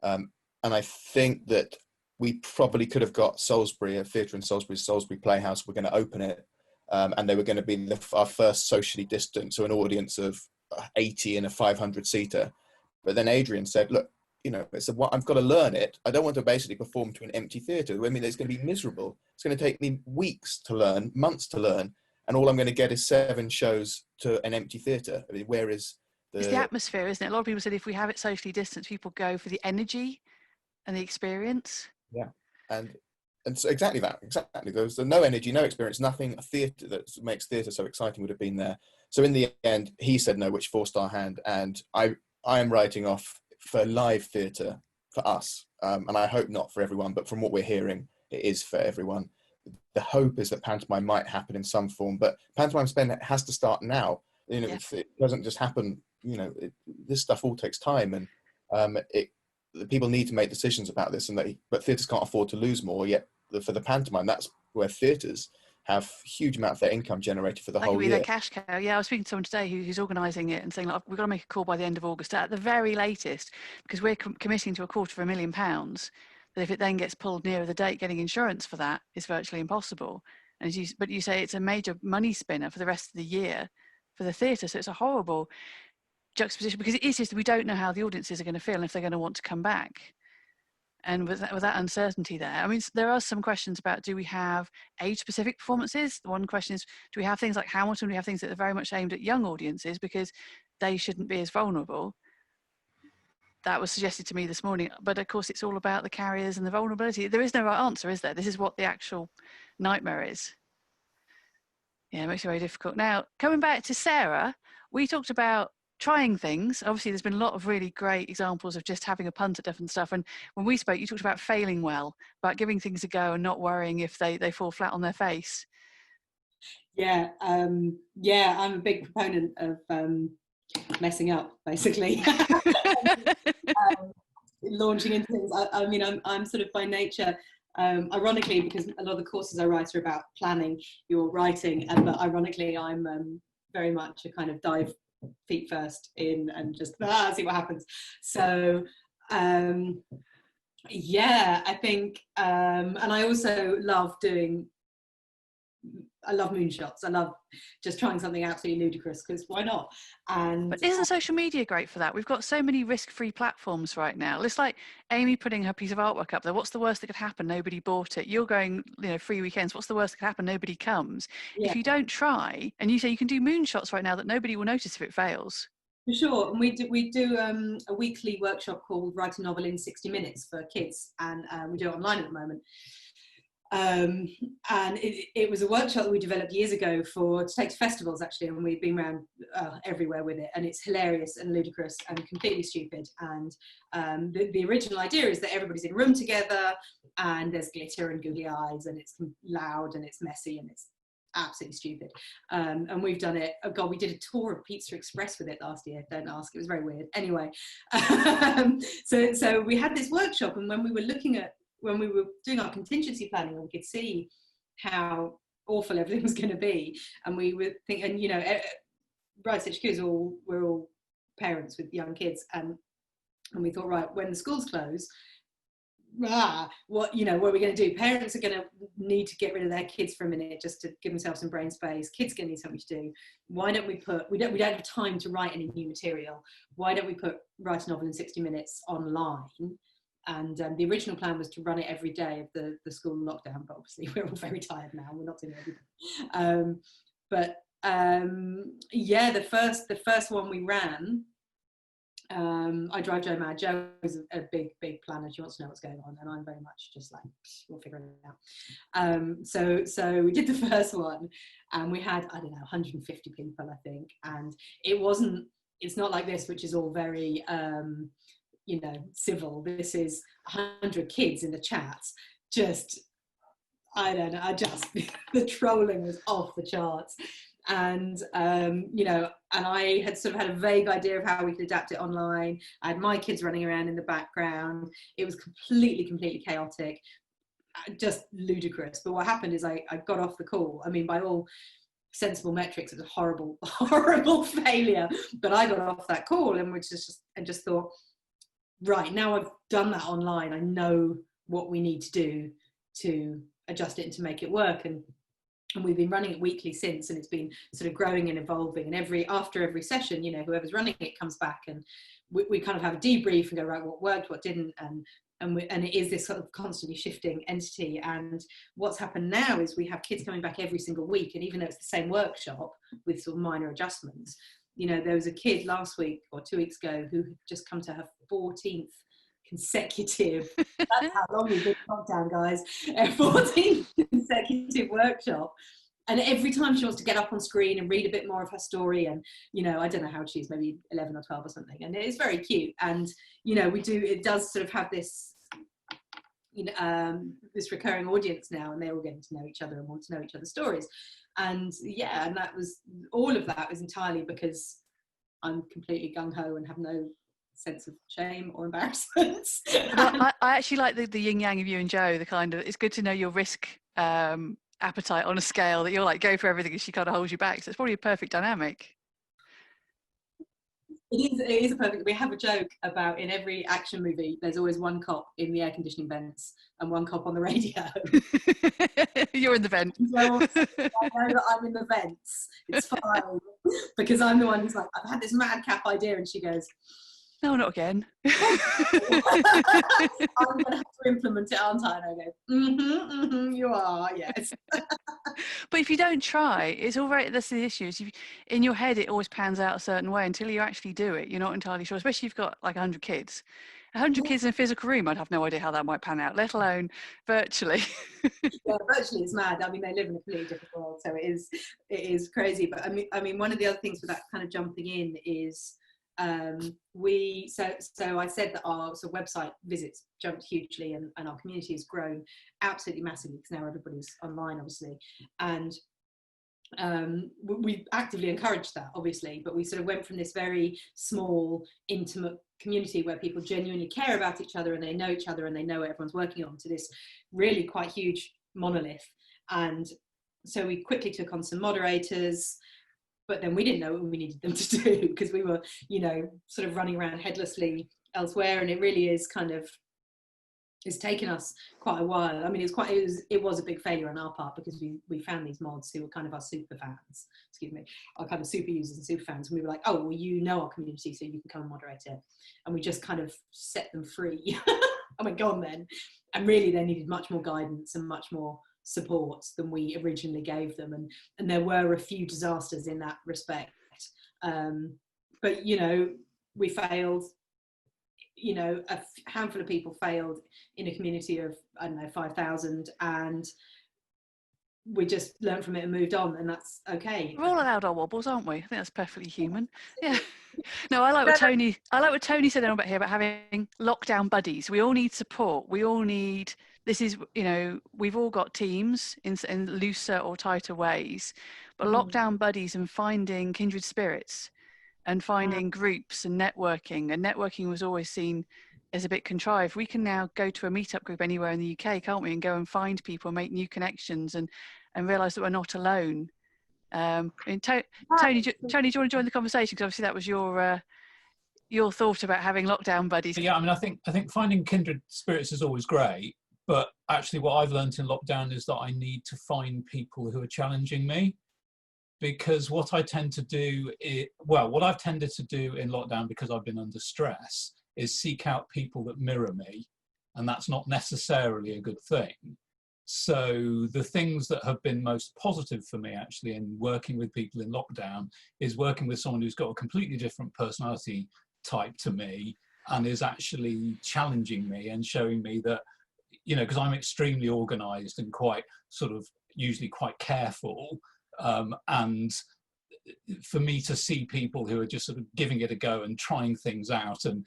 And I think that we probably could have got Salisbury, a theatre in Salisbury Playhouse. We're going to open it, and they were going to be our first socially distant, so an audience of 80 in a 500-seater. But then Adrian said, look, you know, I've got to learn it. I don't want to basically perform to an empty theatre. I mean, it's going to be miserable. It's going to take me weeks to learn, months to learn, and all I'm going to get is 7 shows to an empty theatre. I mean, where is it's the atmosphere, isn't it? A lot of people said if we have it socially distanced, people go for the energy and the experience. Yeah, and so exactly that. Exactly. There's no energy, no experience, nothing. A theatre that makes theatre so exciting would have been there. So in the end, he said no, which forced our hand, and I am writing off for live theatre for us, and I hope not for everyone, but from what we're hearing, it is for everyone. The hope is that pantomime might happen in some form, but pantomime spend has to start now. You know, it doesn't just happen. You know, this stuff all takes time, and the people need to make decisions about this, but theatres can't afford to lose more. Yet for the pantomime, that's where theatres have a huge amount of their income generated for the whole year. Their cash cow. Yeah, I was speaking to someone today who's organising it and saying, like, we've got to make a call by the end of August at the very latest, because we're committing to £250,000. That if it then gets pulled nearer the date, getting insurance for that is virtually impossible. And but you say it's a major money spinner for the rest of the year for the theatre. So it's a horrible juxtaposition, because it is just we don't know how the audiences are going to feel and if they're going to want to come back. And with that uncertainty there, I mean, there are some questions about, do we have age-specific performances? The one question is, do we have things like Hamilton? Do we have things that are very much aimed at young audiences because they shouldn't be as vulnerable? That was suggested to me this morning. But of course, it's all about the carriers and the vulnerability. There is no right answer, is there? This is what the actual nightmare is. Yeah, it makes it very difficult. Now, coming back to Sarah, we talked about trying things. Obviously, there's been a lot of really great examples of just having a punt at different stuff. And when we spoke, you talked about failing well, about giving things a go and not worrying if they fall flat on their face. Yeah, I'm a big proponent of messing up, basically. Launching into things. I mean, I'm sort of by nature, ironically, because a lot of the courses I write are about planning your writing, but ironically, I'm very much a kind of dive feet first in and just see what happens. So yeah, I think and I also love moonshots. I love just trying something absolutely ludicrous, because why not? And but isn't social media great for that? We've got so many risk-free platforms right now. It's like Amy putting her piece of artwork up there. What's the worst that could happen? Nobody bought it. You're going, free weekends. What's the worst that could happen? Nobody comes. Yeah. If you don't try, and you say you can do moonshots right now that nobody will notice if it fails. For sure, and we do a weekly workshop called Write a Novel in 60 Minutes for kids, and we do it online at the moment. And it was a workshop that we developed years ago to take to festivals, actually, and we've been around everywhere with it, and it's hilarious and ludicrous and completely stupid. And the original idea is that everybody's in a room together, and there's glitter and googly eyes, and it's loud and it's messy and it's absolutely stupid. And we've done it. Oh God, we did a tour of Pizza Express with it last year. Don't ask. It was very weird. Anyway, so we had this workshop, and when we were doing our contingency planning, we could see how awful everything was going to be, and we were thinking, you know, Brighton HQ we're all parents with young kids, and we thought, right, when the schools close, what are we going to do? Parents are going to need to get rid of their kids for a minute just to give themselves some brain space. Kids are going to need something to do. Why don't we don't have time to write any new material. Why don't we write a novel in 60 minutes online? And the original plan was to run it every day of the school lockdown, but obviously we're all very tired now. We're not doing it every day. Yeah, the first one we ran, I drive Jo mad. Jo is a big planner. She wants to know what's going on, and I'm very much just like, we'll figure it out. So we did the first one, and we had, I don't know, 150 people, I think. And it's not like this, which is all very civil. This is 100 kids in the chat. Just, I don't know, the trolling was off the charts. And and I had sort of had a vague idea of how we could adapt it online. I had my kids running around in the background. It was completely chaotic, just ludicrous. But what happened is I got off the call. I mean, by all sensible metrics, it was a horrible failure. But I got off that call and just thought, right, now I've done that online, I know what we need to do to adjust it and to make it work. And we've been running it weekly since, and it's been sort of growing and evolving. And after every session, whoever's running it comes back, and we kind of have a debrief and go, right, what worked, what didn't, and it is this sort of constantly shifting entity. And what's happened now is we have kids coming back every single week, and even though it's the same workshop with sort of minor adjustments, there was a kid last week or 2 weeks ago who had just come to her 14th consecutive, that's how long we've been locked down, guys, 14th consecutive workshop. And every time she wants to get up on screen and read a bit more of her story, and I don't know how she's, maybe 11 or 12 or something, and it's very cute. And it does sort of have this this recurring audience now, and they're all getting to know each other and want to know each other's stories. And yeah, and all of that was entirely because I'm completely gung-ho and have no sense of shame or embarrassment. I actually like the yin yang of you and Jo. The kind of, it's good to know your risk appetite on a scale, that you're like, go for everything, and she kind of holds you back. So it's probably a perfect dynamic. It is a perfect. We have a joke about, in every action movie, there's always one cop in the air conditioning vents and one cop on the radio. You're in the vent. So I know that I'm in the vents. It's fine, because I'm the one who's like, I've had this madcap idea, and she goes, no, not again. I'm going to have to implement it, aren't I? And I go, you are, yes. But if you don't try, it's all right. That's the issue. In your head, it always pans out a certain way until you actually do it. You're not entirely sure, especially if you've got like 100 kids. 100 kids in a physical room, I'd have no idea how that might pan out, let alone virtually. Yeah, virtually it's mad. I mean, they live in a completely different world, so it is crazy. But I mean, one of the other things with that kind of jumping in is, so I said that our sort of website visits jumped hugely, and our community has grown absolutely massively, because now everybody's online, obviously, and we actively encouraged that, obviously, but we sort of went from this very small, intimate community where people genuinely care about each other and they know each other and they know what everyone's working on, to this really quite huge monolith. And so we quickly took on some moderators, but then we didn't know what we needed them to do, because we were, sort of running around headlessly elsewhere. And it really is kind of, it's taken us quite a while. I mean, it was a big failure on our part, because we found these mods who were kind of our super fans, our kind of super users and super fans. And we were like, oh, well, our community, so you can come and moderate it. And we just kind of set them free. I went, go on then. And really, they needed much more guidance and much more support than we originally gave them, and there were a few disasters in that respect, but you know, we failed. You know, a handful of people failed in a community of, I don't know, 5,000, and we just learned from it and moved on, and that's okay. We're all allowed our wobbles, aren't we? I think that's perfectly human. Yeah. No, I like what Tony said about here about having lockdown buddies. We all need support. We all need. This is, you know, we've all got teams in looser or tighter ways, but lockdown buddies and finding kindred spirits and finding groups and networking. And networking was always seen as a bit contrived. We can now go to a meetup group anywhere in the UK, can't we? And go and find people, make new connections, and realise that we're not alone. And Tony, do you want to join the conversation? Because obviously that was your thought about having lockdown buddies. Yeah, I mean, I think finding kindred spirits is always great, but actually what I've learned in lockdown is that I need to find people who are challenging me. Because what I tend to do what I've tended to do in lockdown, because I've been under stress, is seek out people that mirror me, and that's not necessarily a good thing. So the things that have been most positive for me actually in working with people in lockdown is working with someone who's got a completely different personality type to me and is actually challenging me and showing me that, you know, because I'm extremely organized and quite sort of usually quite careful, and for me to see people who are just sort of giving it a go and trying things out and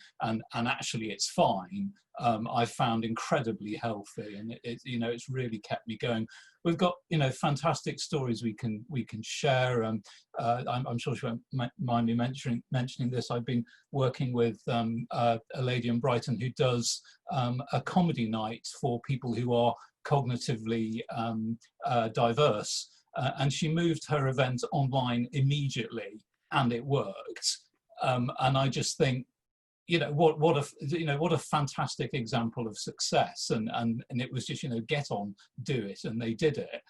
actually it's fine, I've found incredibly healthy, and you know, it's really kept me going. We've got, you know, fantastic stories we can share. I'm sure she won't mind me mentioning this. I've been working with a lady in Brighton who does a comedy night for people who are cognitively diverse. And she moved her event online immediately, and it worked. And I just think, you know, what a fantastic example of success. And it was just, you know, get on, do it, and they did it.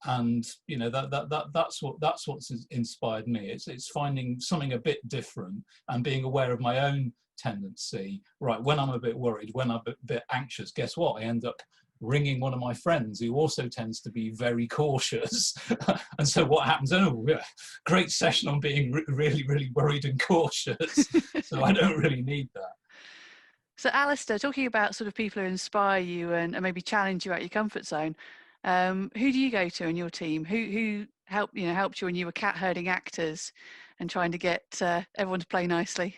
And you know, that's what's inspired me. It's finding something a bit different and being aware of my own tendency. Right, when I'm a bit worried, when I'm a bit anxious, guess what? I end up ringing one of my friends who also tends to be very cautious. And so what happens? Oh, yeah, great session on being really, really worried and cautious. So I don't really need that. So Alastair, talking about sort of people who inspire you and maybe challenge you out your comfort zone, who do you go to in your team? Who helped you when you were cat herding actors and trying to get everyone to play nicely?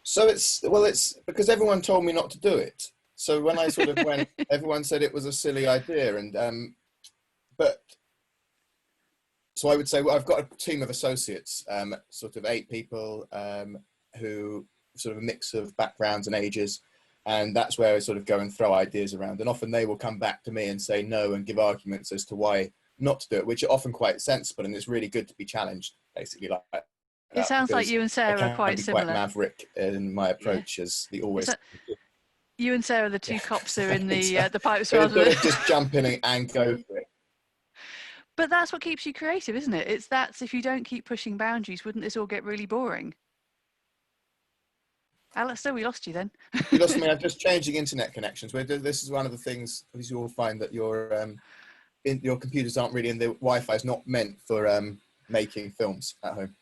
So it's because everyone told me not to do it. So when I sort of went, everyone said it was a silly idea, and so I would say, well, I've got a team of associates, sort of 8 people, who sort of a mix of backgrounds and ages, and that's where I sort of go and throw ideas around, and often they will come back to me and say no and give arguments as to why not to do it, which are often quite sensible, and it's really good to be challenged, basically, like that. It sounds like you and Sarah are quite similar. Quite maverick in my approach, as the always. You and Sarah, the two cops, are in the pipes so rather than just jump in and go for it. But that's what keeps you creative, isn't it? That's if you don't keep pushing boundaries, wouldn't this all get really boring? Alastair, we lost you then. You lost me. I'm just changing internet connections. This is one of the things, as you will find, that your computers aren't really, and the Wi-Fi is not meant for making films at home.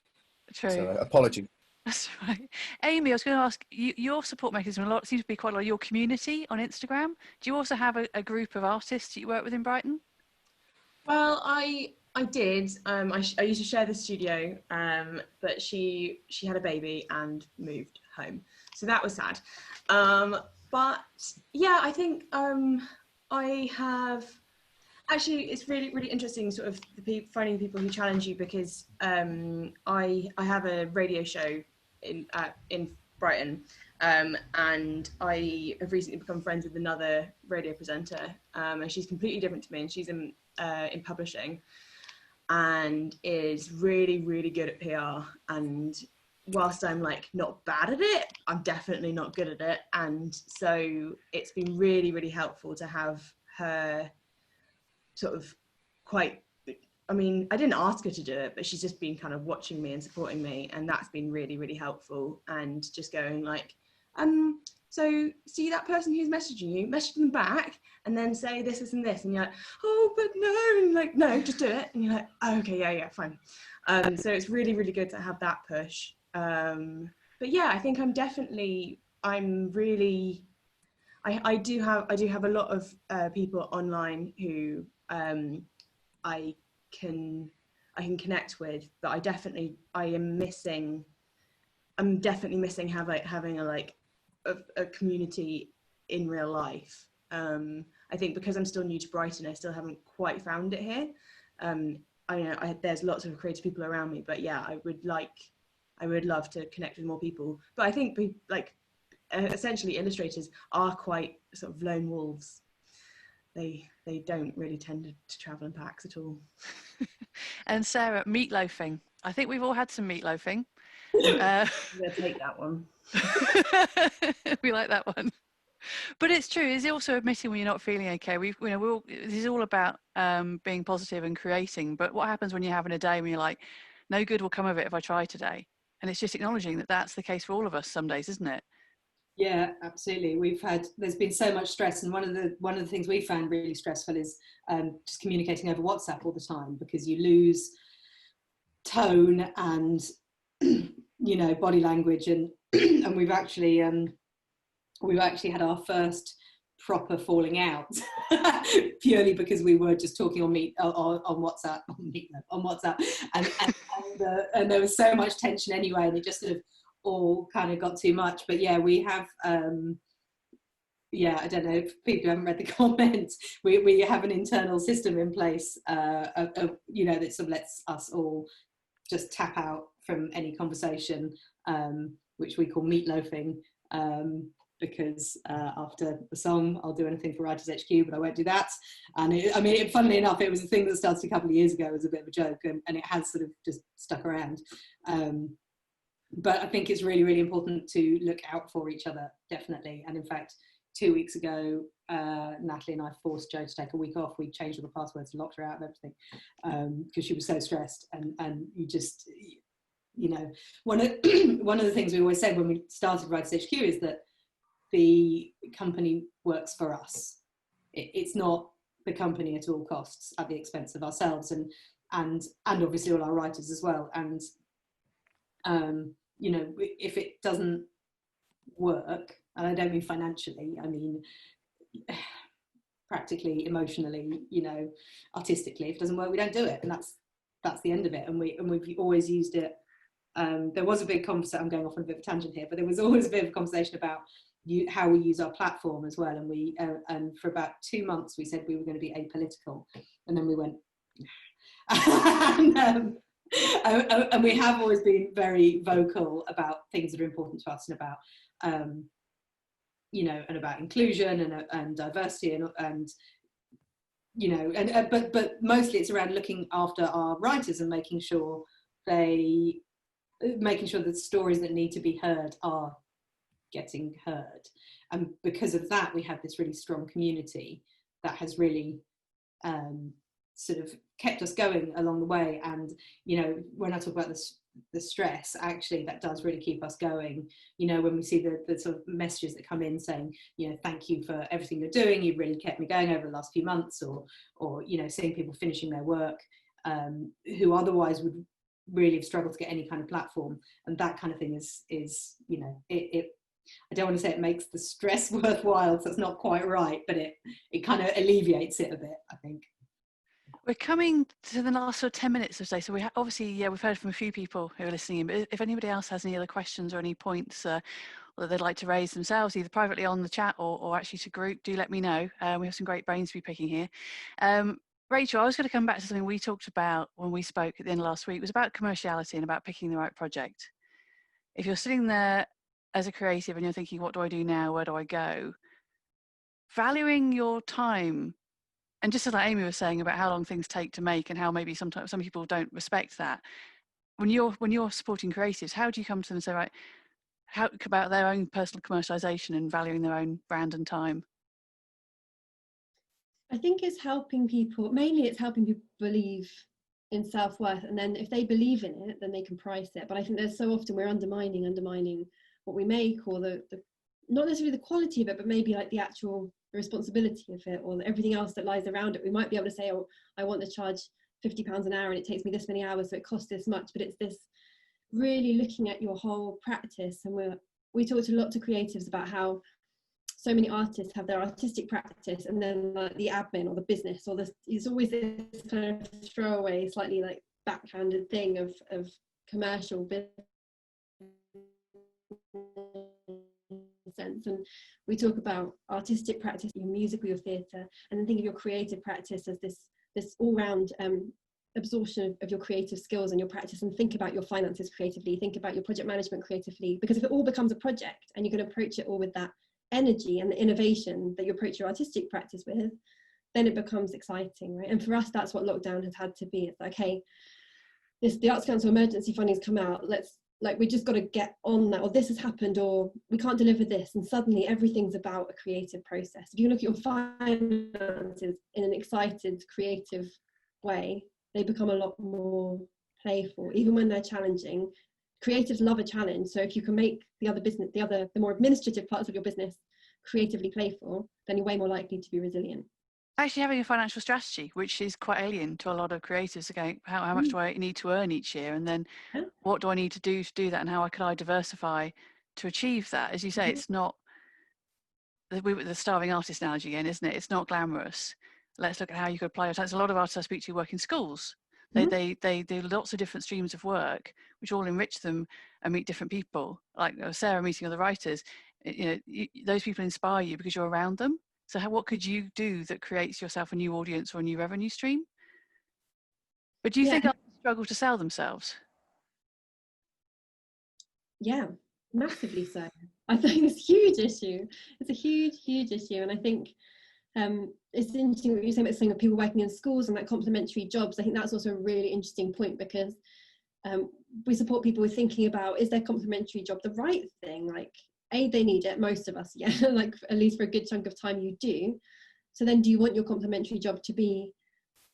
True. So apologies. That's right. Amy, I was going to ask you, your support mechanism seems to be quite a lot of your community on Instagram. Do you also have a group of artists that you work with in Brighton? Well, I did. I used to share the studio, but she had a baby and moved home, so that was sad. But yeah, I think I have. Actually, it's really, really interesting, sort of finding people who challenge you, because I have a radio show in Brighton, and I have recently become friends with another radio presenter, and she's completely different to me, and she's in publishing, and is really, really good at PR. And whilst I'm like not bad at it, I'm definitely not good at it, and so it's been really, really helpful to have her sort of quite, I mean, I didn't ask her to do it, but she's just been kind of watching me and supporting me, and that's been really, really helpful. And just going like, so see that person who's messaging you, message them back and then say this, this and this, and you're like, oh, but no, and like, no, just do it, and you're like, oh, okay, yeah, fine. So it's really, really good to have that push. But yeah, I think I do have a lot of people online who I can connect with, but I'm definitely missing having a community in real life. I think because I'm still new to Brighton, I still haven't quite found it here. There's lots of creative people around me, but yeah, I would love to connect with more people. But I think essentially illustrators are quite sort of lone wolves. They don't really tend to travel in packs at all. And Sarah, meatloafing. I think we've all had some meatloafing. I'm gonna take that one. We like that one. But it's true. It's also admitting when you're not feeling okay. This is all about being positive and creating. But what happens when you're having a day when you're like, no good will come of it if I try today? And it's just acknowledging that that's the case for all of us some days, isn't it? Yeah, absolutely. There's been so much stress, and one of the things we found really stressful is just communicating over WhatsApp all the time, because you lose tone and body language, and and we've actually had our first proper falling out purely because we were just talking on WhatsApp, and there was so much tension anyway, and it just sort of all kind of got too much. But yeah, we have I don't know if people haven't read the comments, we have an internal system in place that sort of lets us all just tap out from any conversation, which we call meatloafing, because after the song I'll do anything for Writers HQ, but I won't do that. And funnily enough, it was a thing that started a couple of years ago as a bit of a joke, and it has sort of just stuck around. But I think it's really, really important to look out for each other, definitely. And in fact, 2 weeks ago, Natalie and I forced Jo to take a week off. We changed all the passwords and locked her out of everything, because she was so stressed. And you just, one of the things we always said when we started Writers HQ is that the company works for us. It's not the company at all costs at the expense of ourselves and obviously all our writers as well. And if it doesn't work, and I don't mean financially, I mean practically, emotionally, artistically, if it doesn't work, we don't do it, and that's the end of it. And we've always used it. There was a big conversation, I'm going off on a bit of a tangent here, but there was always a bit of a conversation about how we use our platform as well. And and for about 2 months we said we were going to be apolitical, and then we went and we have always been very vocal about things that are important to us, and about and about inclusion and diversity, but mostly it's around looking after our writers and making sure the stories that need to be heard are getting heard. And because of that, we have this really strong community that has really sort of kept us going along the way. And when I talk about the stress, actually that does really keep us going. When we see the sort of messages that come in saying, thank you for everything you're doing, you've really kept me going over the last few months, or seeing people finishing their work who otherwise would really have struggled to get any kind of platform. And that kind of thing is I don't want to say it makes the stress worthwhile, so that's not quite right, but it kind of alleviates it a bit, I think. We're coming to the last sort of 10 minutes or so. So we've heard from a few people who are listening in, but if anybody else has any other questions or any points that they'd like to raise themselves, either privately on the chat or actually to group, do let me know. We have some great brains to be picking here. Rachel, I was going to come back to something we talked about when we spoke at the end of last week. It was about commerciality and about picking the right project. If you're sitting there as a creative and you're thinking, what do I do now? Where do I go? Valuing your time. And just as like Amy was saying about how long things take to make and how maybe sometimes some people don't respect that. When you're supporting creatives, how do you come to them and say, right, how about their own personal commercialization and valuing their own brand and time? I think it's helping people believe in self-worth, and then if they believe in it, then they can price it. But I think there's so often we're undermining what we make, or the not necessarily the quality of it, but maybe like the actual responsibility of it, or everything else that lies around it. We might be able to say, oh, I want to charge £50 an hour and it takes me this many hours, so it costs this much, but it's this really looking at your whole practice. And we talked a lot to creatives about how so many artists have their artistic practice and then like the admin or the business, or it's always this kind of throwaway, slightly like backhanded thing of commercial business sense. And we talk about artistic practice, your music or your theatre, and then think of your creative practice as this all-round absorption of your creative skills and your practice, and think about your finances creatively, think about your project management creatively, because if it all becomes a project and you're going to approach it all with that energy and the innovation that you approach your artistic practice with, then it becomes exciting, right? And for us, that's what lockdown has had to be. It's like, okay, the Arts Council emergency funding has come out, we just got to get on that, or this has happened, or we can't deliver this, and suddenly everything's about a creative process. If you look at your finances in an excited, creative way, they become a lot more playful, even when they're challenging. Creatives love a challenge, so if you can make the more administrative parts of your business creatively playful, then you're way more likely to be resilient. Actually having a financial strategy, which is quite alien to a lot of creatives, going, how much do I need to earn each year, and then what do I need to do that, and how could I diversify to achieve that? As you say, it's not the starving artist analogy again, isn't it? It's not glamorous. Let's look at how you could apply your talents. A lot of artists I speak to work in schools. They do lots of different streams of work, which all enrich them and meet different people. Like Sarah meeting other writers, those people inspire you because you're around them. So what could you do that creates yourself a new audience or a new revenue stream? But do you think artists struggle to sell themselves? Yeah, massively so. I think it's a huge issue. It's a huge, huge issue. And I think it's interesting what you're saying about saying of people working in schools and like complementary jobs. I think that's also a really interesting point, because we support people with thinking about, is their complementary job the right thing? Like, they need it, most of us, like at least for a good chunk of time you do. So then do you want your complementary job to be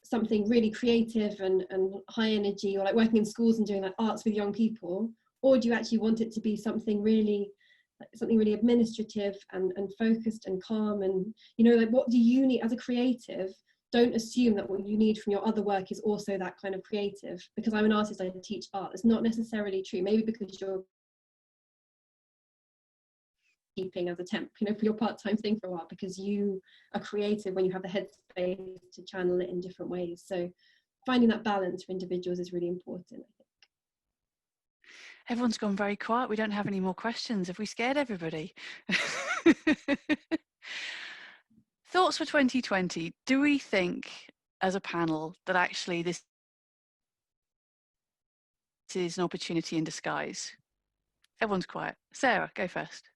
something really creative and high energy, or like working in schools and doing like arts with young people? Or do you actually want it to be something really administrative and focused and calm? And like, what do you need as a creative? Don't assume that what you need from your other work is also that kind of creative. Because I'm an artist, I teach art. It's not necessarily true. Maybe because you're keeping as a temp, for your part-time thing for a while, because you are creative when you have the headspace to channel it in different ways. So finding that balance for individuals is really important, I think. Everyone's gone very quiet. We don't have any more questions. Have we scared everybody? Thoughts for 2020. Do we think as a panel that actually this is an opportunity in disguise? Everyone's quiet. Sarah, go first.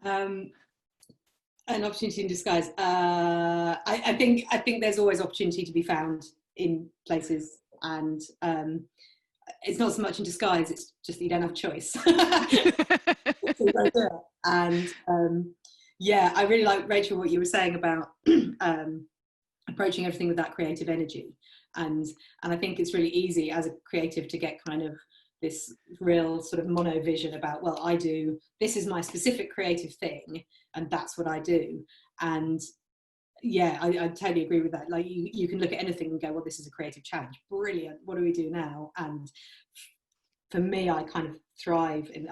An opportunity in disguise. I think there's always opportunity to be found in places, and it's not so much in disguise, it's just that you don't have a choice. And I really like, Rachel, what you were saying about approaching everything with that creative energy, and I think it's really easy as a creative to get kind of this real sort of mono vision about, well, this is my specific creative thing and that's what I do. And I totally agree with that. Like you can look at anything and go, well, this is a creative challenge. Brilliant. What do we do now? And for me, I kind of thrive in,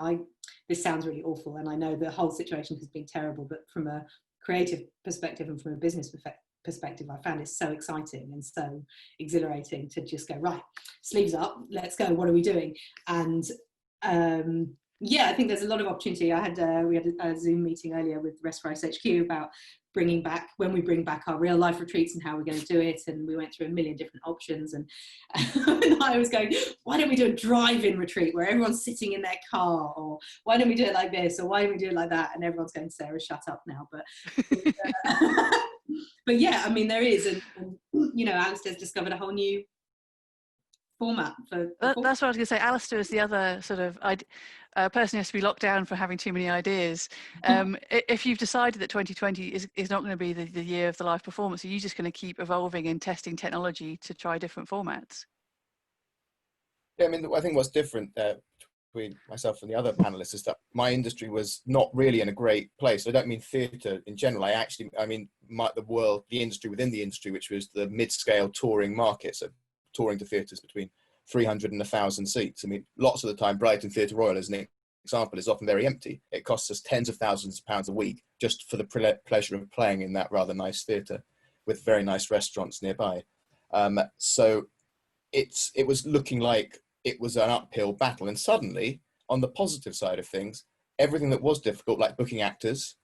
this sounds really awful, and I know the whole situation has been terrible, but from a creative perspective and from a business perspective, I found it so exciting and so exhilarating to just go, right, sleeves up, let's go, what are we doing? And I think there's a lot of opportunity. We had a Zoom meeting earlier with Rest for Ice HQ about when we bring back our real life retreats and how we're going to do it, and we went through a million different options, and I was going, why don't we do a drive-in retreat where everyone's sitting in their car, or why don't we do it like this, or why don't we do it like that? And everyone's going, Sarah, shut up now. But yeah, I mean, there is, and ALASTAIR's discovered a whole new format for that's what I was going to say. ALASTAIR is the other sort of person who has to be locked down for having too many ideas. If you've decided that 2020 is not going to be the year of the live performance, are you just going to keep evolving and testing technology to try different formats? Yeah, I mean, I think what's different between myself and the other panelists is that my industry was not really in a great place. I don't mean theatre in general. I mean the industry within the industry, which was the mid-scale touring market. So touring to theatres between 300 and 1,000 seats. I mean, lots of the time, Brighton Theatre Royal, as an example, is often very empty. It costs us tens of thousands of pounds a week just for the pleasure of playing in that rather nice theatre with very nice restaurants nearby. So it was looking like it was an uphill battle. And suddenly, on the positive side of things, everything that was difficult, like booking actors,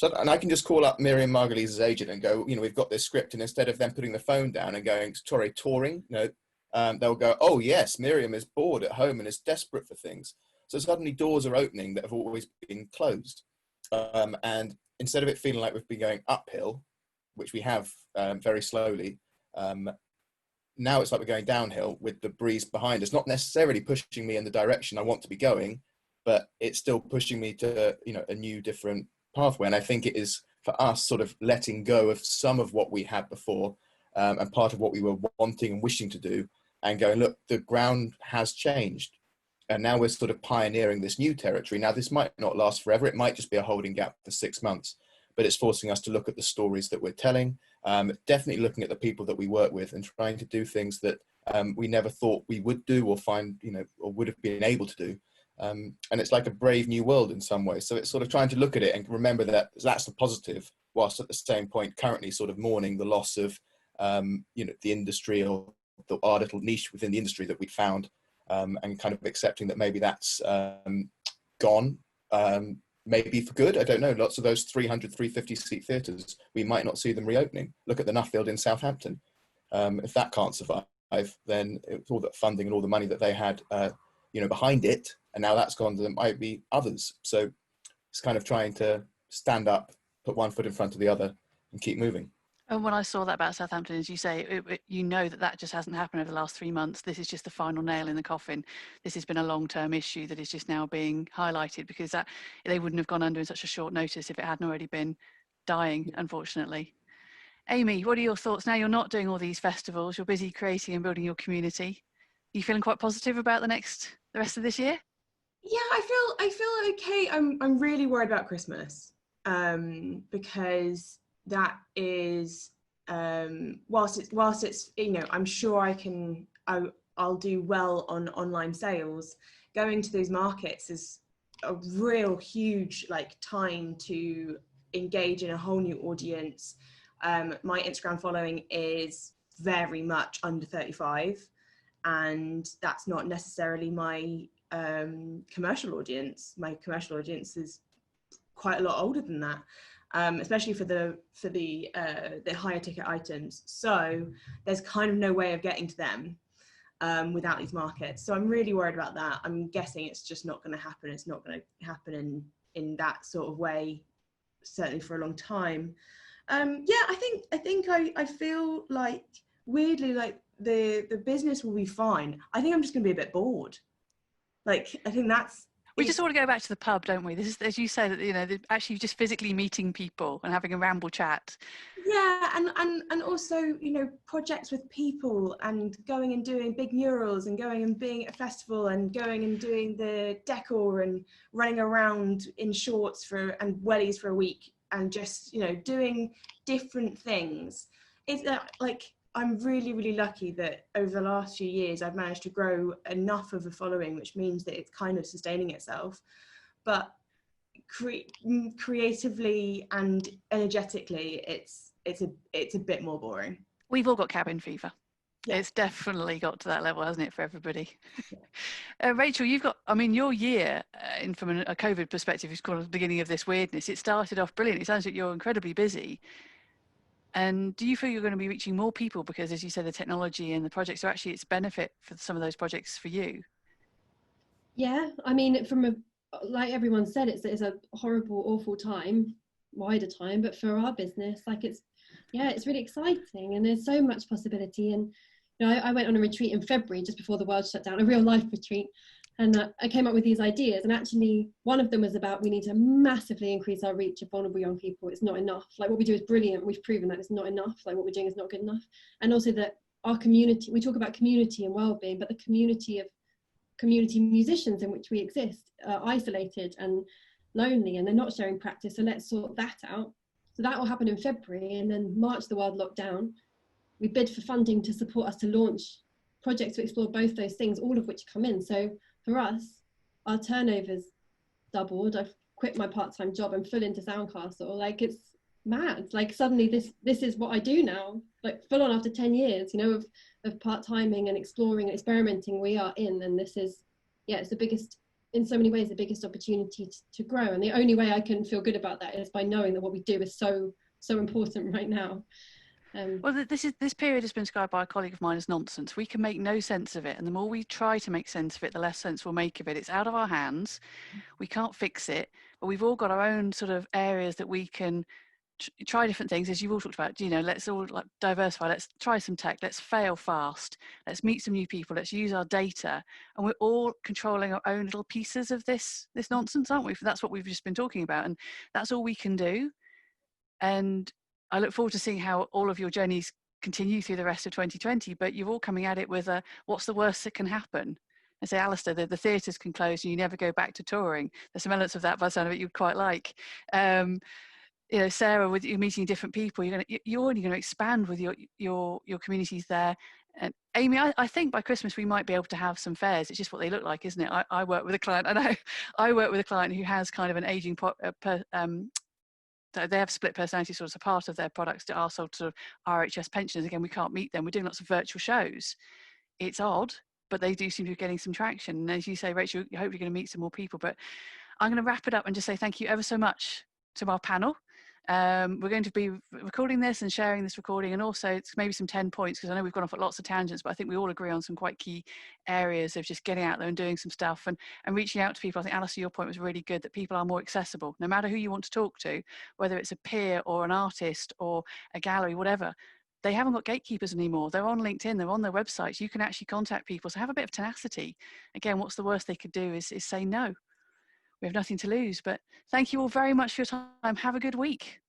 and I can just call up Miriam Margulies' agent and go, we've got this script, and instead of them putting the phone down and going, sorry, touring, they'll go, oh yes, Miriam is bored at home and is desperate for things. So suddenly doors are opening that have always been closed. And instead of it feeling like we've been going uphill, which we have very slowly, now it's like we're going downhill with the breeze behind us, not necessarily pushing me in the direction I want to be going, but it's still pushing me to, a new, different pathway. And I think it is for us sort of letting go of some of what we had before, and part of what we were wanting and wishing to do, and going, look, the ground has changed. And now we're sort of pioneering this new territory. Now, this might not last forever. It might just be a holding gap for 6 months, but it's forcing us to look at the stories that we're telling, definitely looking at the people that we work with and trying to do things that we never thought we would do or find, or would have been able to do. And it's like a brave new world in some ways. So it's sort of trying to look at it and remember that that's the positive, whilst at the same point currently sort of mourning the loss of, the industry or our little niche within the industry that we found, and kind of accepting that maybe that's gone, maybe for good. I don't know. Lots of those 300, 350 seat theatres, we might not see them reopening. Look at the Nuffield in Southampton. If that can't survive, then it's all that funding and all the money that they had, behind it, and now that's gone, there might be others. So it's kind of trying to stand up, put one foot in front of the other, and keep moving. And when I saw that about Southampton, as you say, that just hasn't happened over the last 3 months. This is just the final nail in the coffin. This has been a long-term issue that is just now being highlighted, because that they wouldn't have gone under in such a short notice if it hadn't already been dying, unfortunately. Amy, what are your thoughts? Now you're not doing all these festivals, you're busy creating and building your community. Are you feeling quite positive about the rest of this year? Yeah, I feel okay. I'm really worried about Christmas, because that is, whilst it's I'm sure I'll do well on online sales. Going to those markets is a real huge time to engage in a whole new audience. My Instagram following is very much under 35, and that's not necessarily my commercial audience. My commercial audience is quite a lot older than that. Especially for the higher ticket items. So there's kind of no way of getting to them without these markets. So I'm really worried about that. I'm guessing it's just not going to happen. It's not going to happen in that sort of way, certainly for a long time. I feel like, weirdly, like the business will be fine. I think I'm just going to be a bit bored. I think that's. We just want to go back to the pub, don't we? This is, as you said, actually just physically meeting people and having a ramble chat. Yeah, and also, projects with people, and going and doing big murals, and going and being at a festival, and going and doing the decor, and running around in shorts and wellies for a week, and just, doing different things. It's I'm really, really lucky that over the last few years, I've managed to grow enough of a following, which means that it's kind of sustaining itself. But creatively and energetically, it's a bit more boring. We've all got cabin fever. Yeah. It's definitely got to that level, hasn't it, for everybody? Yeah. Rachel, you've got, your year from a COVID perspective is called the beginning of this weirdness. It started off brilliant. It sounds like you're incredibly busy. And do you feel you're going to be reaching more people because, as you said, the technology and the projects are actually its benefit for some of those projects for you? Yeah, like everyone said, it's a horrible, awful time, wider time, but for our business, it's really exciting, and there's so much possibility. And I went on a retreat in February just before the world shut down, a real life retreat. And I came up with these ideas, and actually one of them was about we need to massively increase our reach of vulnerable young people. It's not enough. What we do is brilliant. We've proven that it's not enough. What we're doing is not good enough. And also that our community, we talk about community and well-being, but the community of community musicians in which we exist are isolated and lonely, and they're not sharing practice. So let's sort that out. So that will happen in February, and then March the world locked down. We bid for funding to support us to launch projects to explore both those things, all of which come in. So for us, our turnover's doubled. I've quit my part-time job and full into Soundcastle. Like, it's mad. Like, suddenly this is what I do now, like full on after 10 years, you know, of part-timing and exploring and experimenting we are in. And this is, yeah, it's the biggest, in so many ways, the biggest opportunity to grow. And the only way I can feel good about that is by knowing that what we do is so important right now. Well, this period has been described by a colleague of mine as nonsense. We can make no sense of it, and the more we try to make sense of it, the less sense we'll make of it. It's out of our hands. We can't fix it, but we've all got our own sort of areas that we can try different things, as you've all talked about. You know, let's all like diversify. Let's try some tech. Let's fail fast. Let's meet some new people. Let's use our data, and we're all controlling our own little pieces of this nonsense, aren't we? That's what we've just been talking about, and that's all we can do. And I look forward to seeing how all of your journeys continue through the rest of 2020, but you're all coming at it with what's the worst that can happen? I say, Alistair, the theatres can close and you never go back to touring. There's some elements of that, by the sound of it, you'd quite like. You know, Sarah, with you meeting different people, you're only going to expand with your communities there. And Amy, I think by Christmas we might be able to have some fairs. It's just what they look like, isn't it? I work with a client, I work with a client who has kind of an aging they have split personality disorders. A part of their products that are sold to RHS pensioners. Again, we can't meet them. We're doing lots of virtual shows. It's odd, but they do seem to be getting some traction. And as you say, Rachel, I hope you're going to meet some more people. But I'm going to wrap it up and just say thank you ever so much to our panel. We're going to be recording this and sharing this recording, and also it's maybe some 10 points, because I know we've gone off at lots of tangents, but I think we all agree on some quite key areas of just getting out there and doing some stuff and reaching out to people. I think, Alistair, your point was really good, that people are more accessible, no matter who you want to talk to, whether it's a peer or an artist or a gallery, whatever. They haven't got gatekeepers anymore. They're on LinkedIn, they're on their websites. You can actually contact people. So have a bit of tenacity. Again, what's the worst they could do is say no. We have nothing to lose. But thank you all very much for your time. Have a good week.